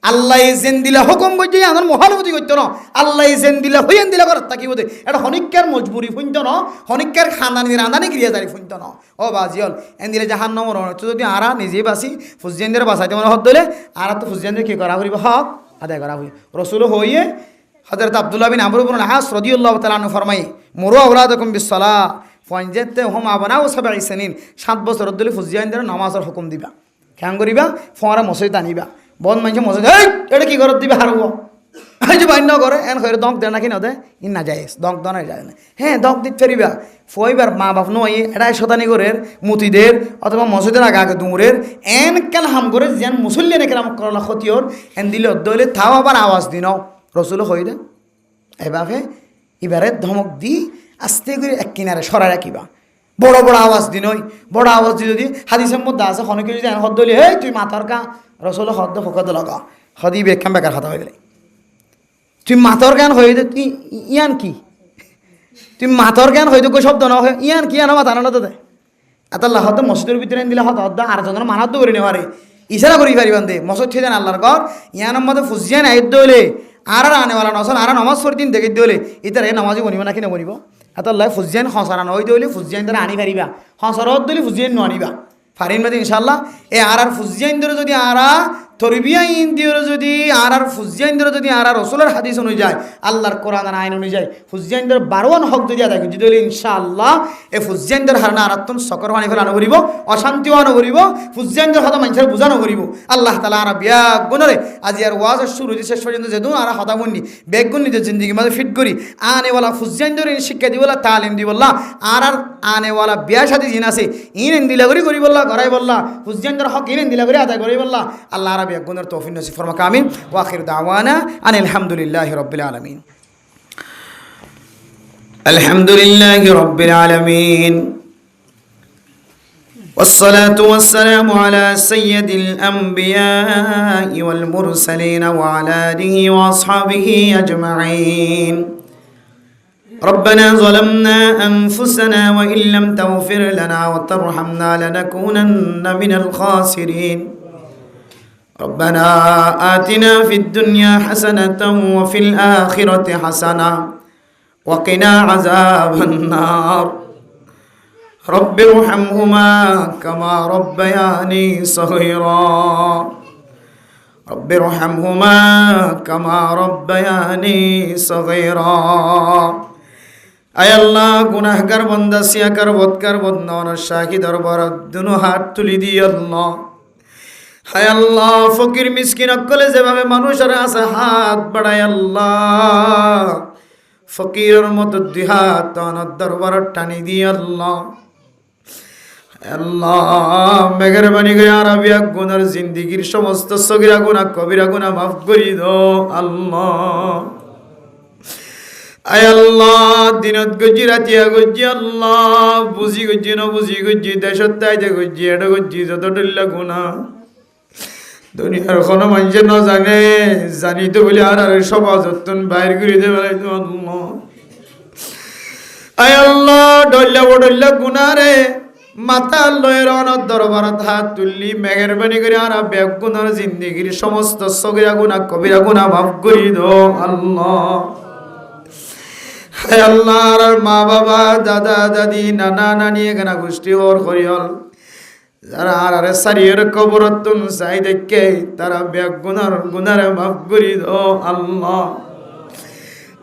আল্লাহ জেন দিলা হুকুম বইতে আনর মহালবতি করতে না আল্লাহ জেন দিলা হইয়ান দিলা করত তাকি বদে এটা হনিক্কার মজবুরি ফুইন্ত না হনিক্কার খানদানি রান্দানি ক্রিয়া জারি ফুইন্ত না ও বাজিল এন দিলে জাহান্নামর তো যদি আরা নিজে বাসি ফুজিয়ানদের বাসাইতে মনে হদ দলে আরা তো ফুজিয়ানদের কি করা করিব হক আদায় করা হই রাসূল হইয়ে হযরত আব্দুল্লাহ বিন আমর ইবনে আস রাদিয়াল্লাহু তাআলা আনহু ফরমাই মুরু আওলাদাকুম বিসসালাহ ফানজাতে হুম আবনাউ 7 সিনিন 7 বছর দলে ফুজিয়ানদের নামাজের হুকুম দিবা কেন করিবা ফরা মসজিদ আনিবা বন মানুষ মসজিদ এই এটা কি করত দিবে হারব এই যে বাইন করে এন কইরে দক দেনা কি নদে ইন না যায় দক দনা যায় না হ্যাঁ দক দিতে ফেরিবা ফইবার মা বাপ নয় এটাই শতানি করের মুতিদের অথবা মসজিদের আগে দূরের এন কেন হাম করে যেন মুসল্লি নে কেরাম করলা ক্ষতিওর এন দিলে দলে থাও আবার আওয়াজ দিন রসুল হই দে এভাবে এবারে ধমক দি আস্তে করে এক কিনারে সরাই রাখিবা বড় বড় আওয়াজ দিন ওই বড় আওয়াজ দি যদি হাদিসের মধ্যে আছে খনকে যদি এন হদ দলি হেই তুই মাথার কা রসুল হদ্দ ফকদ লগা হদি বেকাম বেকার কথা হয়ে গেলে তুই মাথর জ্ঞান হয়ে দে তুই ইয়ান কি তুই মাথর জ্ঞান হয়ে কই শব্দ না হয় ইয়ান কি আনা মাথা না দে এত আল্লাহ হদ মসজিদের ভিতরে দিলে হদ হদ্দ আর জনের মানাদ্দ করে নেওয়ারে ইশারা করি পারিবান দে মসজিদ ছেড়ে দেন আল্লাহর ঘর ইয়ানের মধ্যে ফুজিয়ান আইদ হলে আর আনেওয়ালা নসল আর নমাজ পড়ি দিন দেখে দিলে ইতার এই নামাজি বনিব নাকি নবনিব এত আল্লাহ ফুজিয়ান হসারা নই দইলে ফুজিয়ান তারা আনি পারিবা হসরত দলি ফুজিয়ান আনিবা ফারিন মাদি ইনশাআল্লাহ এ আর ফুজিয়ান ধরে যদি আরা তরবিয়া ইন্দিওর যদি আর ফুজিয়ানদের যদি আর রসুলের হাদিস অনুযায়ী আল্লাহর কোরআন আইন অনুযায়ী ফুজিয়ানদের 12 হক যদি আদায় করি যদি ইনশাআল্লাহ এই ফুজিয়ানদের হারনা আরাত্তন সকর হানি ফেলা নকরিব অশান্তিও নকরিব ফুজিয়ানদের হতা মানুষের বোঝা নকরিব আল্লাহ তাআলা আর বিয়া গুণরে আজি আর ওয়াজ শুরু হইছে শেষ পর্যন্ত যেদুন আর হতা বন্নি বেগুন নিজের জিন্দেগি মাঝে ফিট করি আনেওয়ালা ফুজিয়ানদের শিক্ষা দিবলা তালিম দিবল্লা আর আনেওয়ালা বিয়া শাদী জিন আছে ইন দিলা করি বললা গড়াই বললা ফুজিয়ানদের হক ইন দিলা করি আদায় করি বললা আল্লাহ রাব্বি গুণের তৌফিক নসিব ফরমাক আমিন ওয়া আখিরু দাওয়ানা আনিল হামদুলিল্লাহি রাব্বিল আলামিন আলহামদুলিল্লাহি রাব্বিল আলামিন والصلاة والسلام على سيد الأنبياء والمرسلين وعلى آله وأصحابه أجمعين ربنا ظلمنا أنفسنا وإن لم تغفر لنا وترحمنا لنكونن من الخاسرين ربنا آتنا في الدنيا حسنة وفي الآخرة حسنة وقنا عذاب النار رب ارحمهما كما ربياني صغيرا رب ارحمهما كما ربياني صغيرا আয় আল্লাহ গুনাহগার বান্দা সিয়াকার বদকার বদনর শাহি দরবার দুনো হাত তুলি দি আল্লাহ হায় আল্লাহ ফকির মিসকিন অকলে যেভাবে মানুষের আছে হাত বাড়ায় আল্লাহ ফকিরের মতো দুই হাত তার দরবার টানি দি আল্লাহ আল্লাহ মেহেরবানি করে আরবিয়া গুনার জিন্দেগীর সমস্ত সগীরা গুনাহ কবিরা গুনাহ মাফ করে দাও আল্লাহ আয় আল্লাহ দিনত গজি রাতিয়া গজি আল্লাহ বুঝি গজি না বুঝি গজি দেশত তাইতে গজি এটা গজি যত ডল্লা গুনাহ দুনিয়ার কোনো মানুষ না জানে জানি তো বলে আর সমাজতন বাইর করে দে বেলাই তো আল্লাহ আয় আল্লাহ ডল্লা গুনাহ রে মাথা লয়ের অনর দরবারত হাত তুললি মেহেরবানি করে আর বেগুনার জিন্দেগীর সমস্ত সগীরা গুনাহ কবিরা গুনাহ মাফ করে দাও আল্লাহ হায় আল্লাহ আর মা বাবা দাদা দাদি নানা নানি এখানে গোষ্ঠী ওর করিয়ল যারা আর সারিয়ের কবরতুন চাই দেখে তারা গুনারে মাফ করে দাও আল্লাহ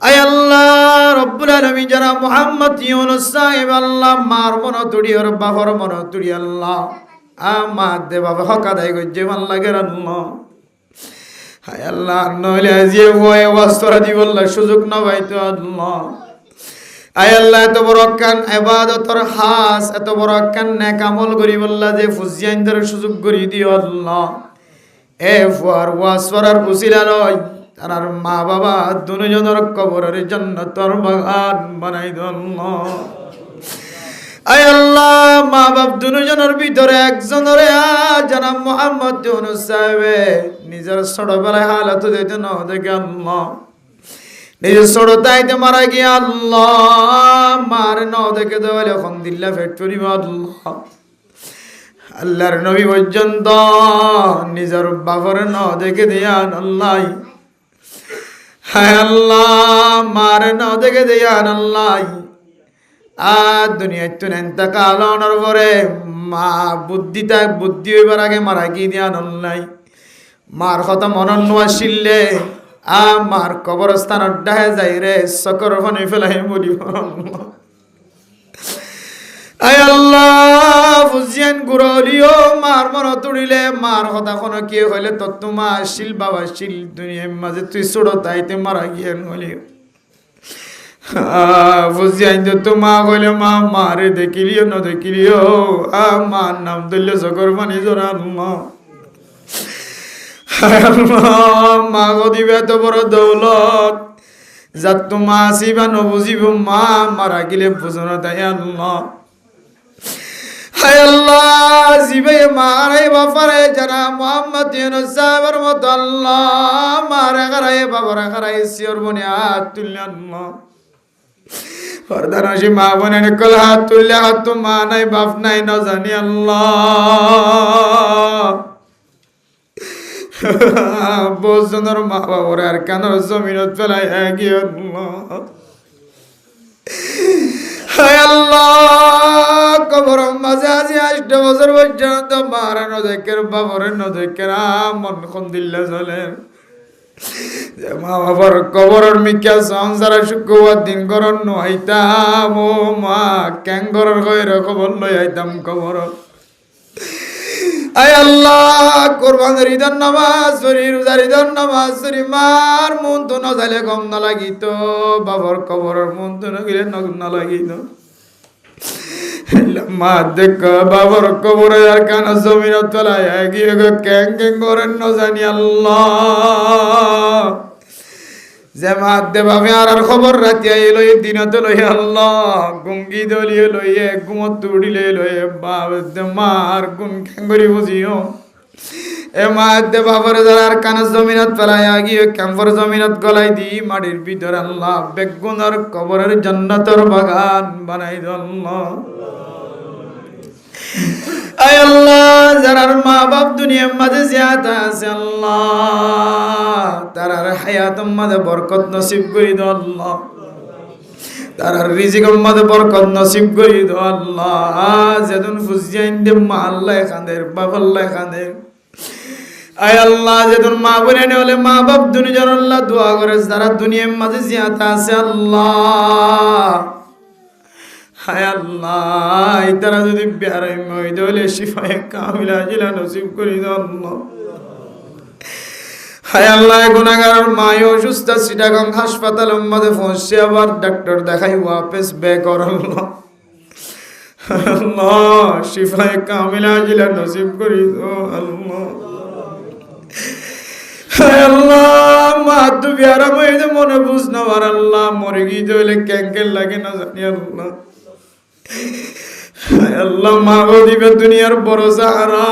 আয় আল্লাহ রব্বুল আলামিন যারা মুহাম্মদ ইউনূস সাহেব আল্লাহ মার মন তুড়ি আর বাবার মন তুড়ি আল্লাহ আমার দে বাবা হক আদায় করছে ভাল লাগে আল্লাহ হায় আল্লাহ নইলে যে ওই ওয়াস্তরা দিবল্লা সুযোগ না পাইতো আল্লাহ আয় আল্লাহ এত বড় কান ইবাদতর হাস এত বড় কান নেক আমল করি বললা যে ফুজিয়ানদের সুযোগ করি দিও আল্লাহ এ ফুয়ার ওয়াজ করার উসিলা লয় তার মা বাবা দুজনের কবরের জান্নাতের বাগান বানাই দেন আয় আল্লাহ। মা বাপ দুজনের ভিতরে একজনের জনাব মোহাম্মদ ইউনূস সাহেবে নিজের ছোটবেলায় হালত দিতে না দেখে আল্লাহ, নিজের ছোট তাইতে মারা গিয়া আল্লাহ মার ন দেখে দেওয়ালে এখন দিল্লা ফেট করিব আল্লাহ। আল্লাহর নবী পর্যন্ত নিজের বাপর ন দেখে দিয়ান আল্লাহ। হায় আল্লাহ মার ন দেখে দিয়ান আল্লাহ। আর দুনিয়ায় তো এন্তকাল হওয়ার পরে মা বুদ্ধি হইবার আগে মারা গিয়ে দিয়ান আল্লাহ। মার কথা মনন আসিলে মার কবরস্থান ডাহে যাই রে চকর ফানি ফেলাই মরিব আয় আল্লাহ। ফুজিয়ান গুরলিও মার মন তুড়িলে মার কথা কোন কি হইলে তো তোমা আসিল বাবা আসিল দুনিয়ার মাঝে তুই ছোট তাইতে মারা গিয়ান হলিও ফুজিয়ান তো তোমা কইলে মা মারে দেখিলিও না দেখিলিও মার নাম দিলে চকর ফানি জোরা আল্লাহ। মা গো দিবে এত বড় দৌলত যার তো মা আসিবা নবুঝিব মা মারা গেলে বুঝনো তাই আল্লাহ। হায় আল্লাহ জিবে মারে বাপারে যারা মোহাম্মদ ইউনূস সাহেবের মতো আল্লাহ মারে খারাই বাবারে খারাই সিওর বনে হাত তুললে আল্লাহ। পর্দানসী মা বোনের কল হাত তুললে হাত তো মা নাই বাপ নাই ন জানি আল্লাহ। বজনের মা বাবার আর কানের জমিনত ফেলাই গিয়ে আল্লাহ কবর মাঝে আজি 8 বছর পর্যন্ত মারা নদেকের বাবরের নদেকের মন খন দিল্লা চলে মা বাবার কবরের মিকা সংসারে শুক্রবার দিন করন নইতাম ও মা ক্যাঙ্গরের কইরে খবর লই আইতাম কবর। আয় আল্লাহ কোরবানের ঈদের নামাজ পড়ি রোজার ঈদের নামাজ পড়ি মার মন তো না যাইলে কম না লাগিত বাবার কবরের মন তো না গেলে না লাগিত মা দেখ বাবার কবরে আর কানা জমিনত তলায় গিয়ে ক্যাং ক্যাং করেন না জানি আল্লাহ। যে মা দে বাপে আর খবর রাতি আইলো দিনত লই আল্লাহ গুঙ্গি দলিয়ে লইয়ে গুমত তুড়িলে লইয়ে বাপ দে মার গুন ক্যাঙ্গরি বুঝিও এ মা দে বাপর যার কানা জমিনত ফেলাইয়া গিয়ে ক্যাম্পর জমিনত গলাই দি মাটির ভিতর আল্লাহ বেগুনার কবরের জান্নাতের বাগান বানাই দে আল্লাহ। আয় আল্লাহ যারার মা বাপ দুনিয়ার মাঝে জিয়াতা আছে আল্লাহ তারার হায়াতের মাঝে বরকত নসিব করে দাও আল্লাহ। তারার রিজিকের মাঝে বরকত নসিব করে দাও আল্লাহ। যেদিন ফুজিয়াইন দে মা আল্লাহ খানের বাপ আল্লাহ খানের আয় আল্লাহ যেদিন মা বোনে হলে মা বাপ দুনিয়ার আল্লাহ দোয়া করে যারা দুনিয়ার মাঝে জিয়াতা আছে আল্লাহ। হায় আল্লাহ তারা যদি বেড়াই মই দলে শিফায়ে কামিলা জিলা নসিব করি দাও আল্লাহ। হায় আল্লাহ গুনাহগার মায় অসুস্থ চিটাগং হাসপাতালের মধ্যে পৌঁছে আবার ডাক্তার দেখাই ওয়াপস বে কর আল্লাহ। আল্লাহ শিফায়ে কামিলা জিলা নসিব করি দাও আল্লাহ। হায় আল্লাহ মা তো বিয়ারা মই মনে বুঝ না আর আল্লাহ মরে গিয়ে দলে ক্যাঙ্কেল লাগে না জানি আল্লাহ। আল্লাহ মা গো দিবে দুনিয়ার বড় সাহারা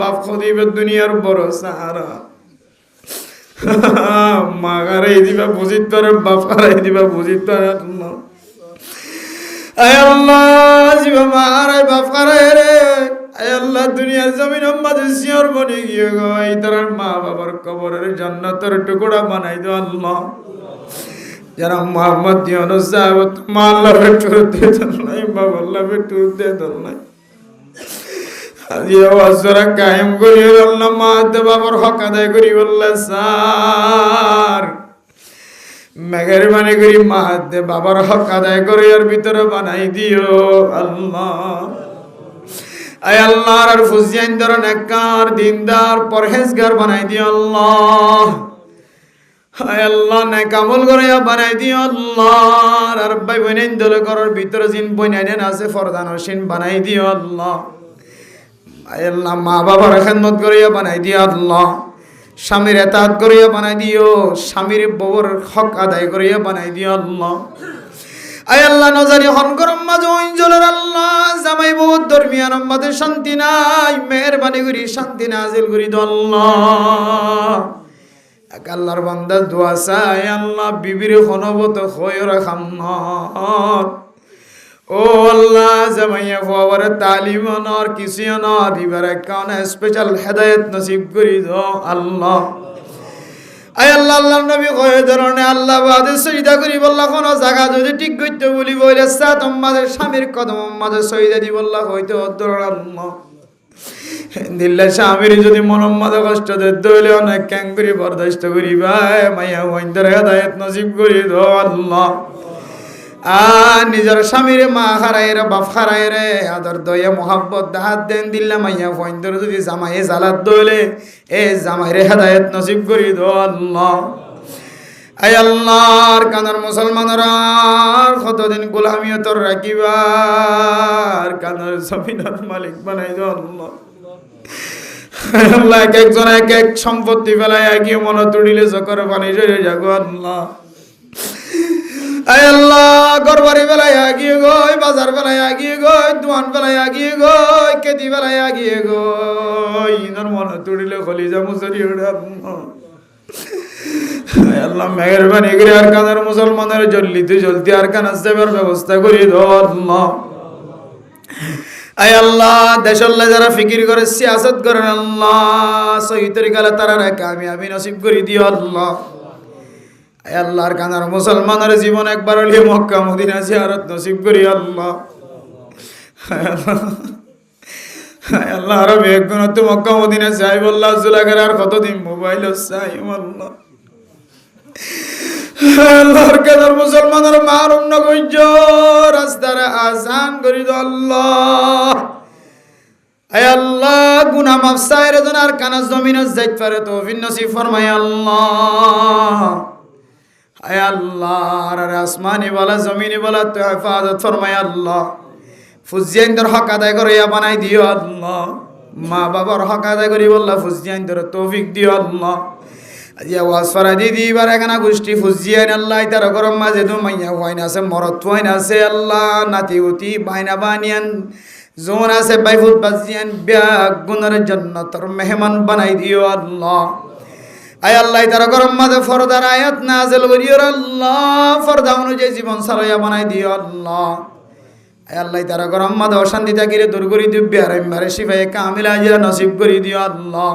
বাপ গো দিবে দুনিয়ার বড় সাহারা মা গারে দিবা বুঝিত পারে বাপ গারে দিবা বুঝিত পারে আল্লাহ। আয় আল্লাহ জিবা মা গারে বাপ গারে রে আয় আল্লাহ দুনিয়ার জমিনের মাঝে শিওর বনে গিয়ে গো এই তার মা বাবার কবরের জান্নাতের টুকরা বানাই দাও আল্লাহ। যারা মোহাম্মদ ইউনূস সাহেব তোমার আল্লাহ বেটুর দে নাই বাবা আল্লাহ বেটুর দে নাই আজ ওয়াজরা কায়েম করি আল্লাহ মা দে বাবার হক আদায় করি আল্লাহ স্যার মেহেরবানি করি মা দে বাবার হক আদায় করে এর ভিতরে বানাই দিও আল্লাহ। আয় আল্লাহ আর ফুজিয়ান ধরন নেককার দিনদার পরহেজগার বানাই দিও আল্লাহ। হায় আল্লাহ নেক আমল করিয়া বানাই দিও আল্লাহ। আর ভাই বোনেন দলে করার ভিতরে জিন বইনাইন আছে ফরদানসিন বানাই দিও আল্লাহ। আয় আল্লাহ মা বাবার খেদমত করিয়া বানাই দিও আল্লাহ। স্বামীর এতাত করিয়া বানাই দিও, স্বামীর বউর হক আদায় করিয়া বানাই দিও আল্লাহ। আয় আল্লাহ নজারি হন গরম মাঝে অঞ্জলের আল্লাহ জামাই বহুত দরমিয়ান আমাদের শান্তি নাই, মেহরবানি করি শান্তি নাজিল করি দো আল্লাহ। এক আল্লাহর বান্দা দোয়া চাই আল্লাহ বিবির হনবত খয়র খাম্মত ও আল্লাহ জামাইয়া ফওয়ার তালিম অনর কিছু অনর দিবার কারণে স্পেশাল হেদায়েত নসিব করি দো আল্লাহ। আয় আল্লাহ আল্লাহ নবী কয় ধরনে আল্লাহ বাদে সজদা করি বললা কোন জায়গা যদি ঠিক করতে বলি বলে সাত আমাদের স্বামীর কদম আমাদের সজদা দি বললা হইতে অদর আল্লাহ দিল্লা স্বামীর যদি মনম্মদে কষ্ট দিতে হইলে অনেক ক্যাং করি বরদাস্ত করি ভাই মাইয়া ওইন্দর হেদায়েত নসিব করি দো আল্লাহ। নিজের স্বামীর মা হারাই রে বাপ হারাই রে আদর দয়া মোহাব্বত হাত দেন দিল্লা মাইয়া ওইন্দর যদি জামাইয়ে জালাত দইলে এ জামাইরে হেদায়েত নসিব করি দো আল্লাহ। আয় আল্লাহর কানার মুসলমানরা কতদিন গোলামিয়তর রাখিবার কানার জমিনের মালিক বানাই দো আল্লাহ। আল্লাহ এক একজন এক এক সম্পত্তি ফেলায় এগিয়ে মনে তুড়িলে চকর পানি জড়িয়ে যাগো আল্লাহ। আয় আল্লাহ গরবারি বেলায় আগিয়ে গই, বাজার বেলায় আগিয়ে গই, দোয়ান বেলায় আগিয়ে গই, কেতি বেলায় আগিয়ে গই, ইনার মনে তুড়িলে খলিজা মুসরি উড়ে আল্লাহ মেহরবানি করে আর কানার মুসলমানের জলদি আর কানার যাবার ব্যবস্থা করি দো আল্লাহ। আয় আল্লাহ দেশল্লা যারা ফিকির করে সিয়াসত করেন আল্লাহ সহি তরিকালে তারা কামিয়াবি নসিব করে দিও আল্লাহ। আয় আল্লাহর কানার মুসলমানের জীবন একবার হলে মক্কা মদিনা জিয়ারত নসিব করি আল্লাহ। আয় আল্লাহ আরো একগুণ তো মক্কা মদিনা যাই বললা জুলাগের আর কতদিন মোবাইল চাই আল্লাহ। আল্লাহর কানার মুসলমানের মারুম না কইজ রাস্তার আজান করি দো আল্লাহ। আয় আল্লাহ গুনাহ মাফ চাইরে জন আর কানা জমিন যাইত পারে তৌফিক নসিব ফরমায় আল্লাহ। আয় আল্লাহ আর আসমানি ওয়ালা জমিনি ওয়ালা তো হেফাজত ফরমায় আল্লাহ। ফুজিয়াইনদের হক আদায় করিয়া বানাই দিও আল্লাহ। মা বাবার হক আদায় করি বললা ফুজিয়াইনদের তৌফিক দিও আল্লাহ। আজিয়া ওয়াজ ফরা দিদি বার এখানা গোষ্ঠী ফুজিয়াইন আল্লাহ তার গরম মাঝে দু মাইয়া হইন আছে মরত হইন আছে আল্লাহ নাতি উতি বাইনা বানিয়ান জোন আছে বাইফুত বাজিয়ান ব্যাগ গুনার জান্নাতের মেহমান বানাই দিও আল্লাহ। আয় আল্লাহ তারা গরম মাঝে ফরদার আয়াত নাযিল করিও আল্লাহ। ফরদা অনুযায়ী জীবন সারাইয়া বানাই দিও আল্লাহ। আয় আল্লাহ তারা গরম মাঝে অশান্তি থাকিলে দূর করি দিও বিহারে মারে শিফায়ে কামিল আজিরা নসিব করি দিও আল্লাহ।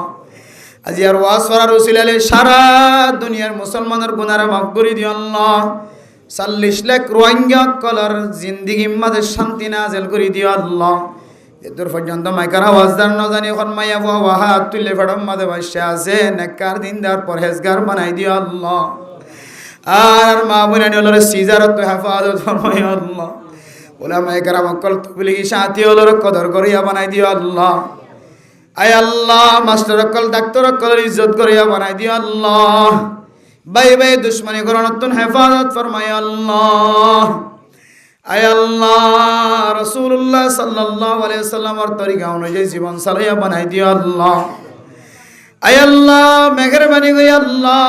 আজি আর ওয়াজ করার উসিলালে সারা দুনিয়ার মুসলমানের গুনাহ মাফ করে দিও আল্লাহ। 40 লাখ রোহিঙ্গা কলার জিন্দেগি মাঝে শান্তি নাযিল করে দিও আল্লাহ। এদুর পর্যন্ত মাইকার আওয়াজ দার না জানি এখন মাইয়া বাবা হাত তুলে ফড়ম মাঝে বসে আছে নেককার দিনদার পরহেজগার বানাই দিও আল্লাহ। আর মা বোনানি হলোর সিজারত হেফাজত ফরমাই আল্লাহ। উলামায়ে কেরাম কল তবলিগি সাথী হলোর কদর করিয়া বানাই দিও আল্লাহ। আয় আল্লাহ মাস্টার কল ডাক্তার কল ইজ্জত করিয়া বানাই দিও আল্লাহ। বাই বাই দুশ্মনী করণতুন হেফাজত ফরমাই আল্লাহ। আয় আল্লাহ রাসূলুল্লাহ সাল্লাল্লাহু আলাইহি ওয়াসাল্লামের তরিকা অনুযায়ী জীবন চালাইয়া বানাই দিও আল্লাহ। আয় আল্লাহ মেহেরবানি করে আল্লাহ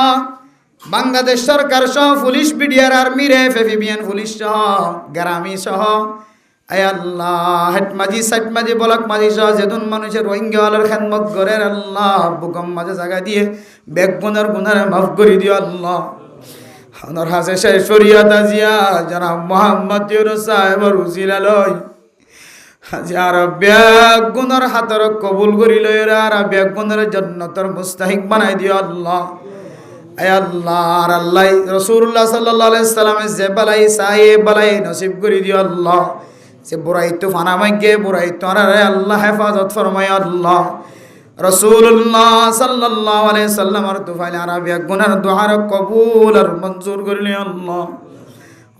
বাংলাদেশ সরকার সহ পুলিশ বিডিআর আর্মি রে এফএফবিএন পুলিশ সহ গ্রামী সহ আয় আল্লাহ হেটমাজি সাইটমাজি বলক মাজি সহ যেদুন মানুষের রোহিঙ্গা ওয়ালার খেদমত করে আল্লাহ বুকম মাঝে জায়গা দিয়ে বেগ গুনার গুনারে মাফ করে দিও আল্লাহ। আমার হাসে শেষ শরিয়ত আজিয়া জনাব মোহাম্মদ ইউনূস সাহেবের উসিলা লই আজি আর বেগ গুনার হাতর কবুল করি লই আর বেগ গুনার জান্নাতের মুস্তাহিক বানাই দিও আল্লাহ। আয় আল্লাহ আর আল্লাহ রাসূলুল্লাহ সাল্লাল্লাহু আলাইহি সাল্লামের যে বালাই চাই বালাই নসিব করে দিও আল্লাহ। যে বুরাই তো ফানা মাইগে বুরাই তো আর আল্লাহ হেফাজত ফরমায় আল্লাহ। রাসূলুল্লাহ সাল্লাল্লাহু আলাইহি সাল্লামের তুফাইল আরবিয়া গুনার দুআর কবুল আর মঞ্জুর করলি আল্লাহ।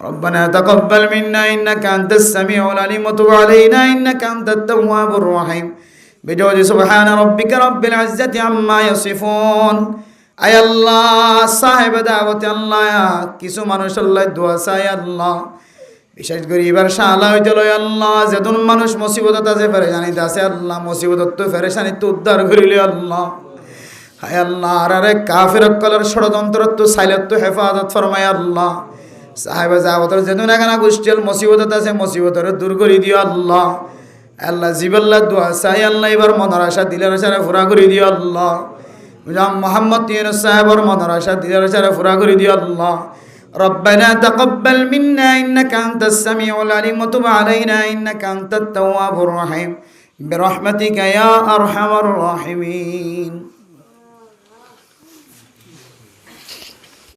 ربنا تقبل منا انك انت السميع العليم وتب علينا انك انت التواب الرحيم بجود سبحان ربك رب العزة عما يصفون। আয় আল্লাহ সাহেব দাওয়াত আল্লাহ কিছু মানুষ আল্লাহ দোয়া চাই আল্লাহ বিশেষ করে এবার শালা হইতে লই আল্লাহ যেদুন মানুষ মুসিবত আছে পেরেশানিতে আছে আল্লাহ মুসিবত তো পেরেশানি তো উদ্ধার করিলে আল্লাহ। হায় আল্লাহ আরে কাফির কলর ষড়যন্ত্র তো সাইলত তো হেফাজত ফরমায় আল্লাহ সাহেব জাওয়াতর যেদিন এখানে গোষ্ঠীল মুসিবত আছে মুসিবতরে দূর করে দিও আল্লাহ আল্লাহ জিবাল্লাহ দোয়া চাই আল্লাহ এবার মনের আশা দিলের আশারে পুরা করে দিও আল্লাহ মোহাম্মদ ইউনূস সাহেবর মনের আশা দিলের আশারে পুরা করে দিও আল্লাহ ربنا تقبل منا إنك أنت السميع العليم وتب علينا إنك أنت التواب الرحيم برحمتك يا أرحم الراحمين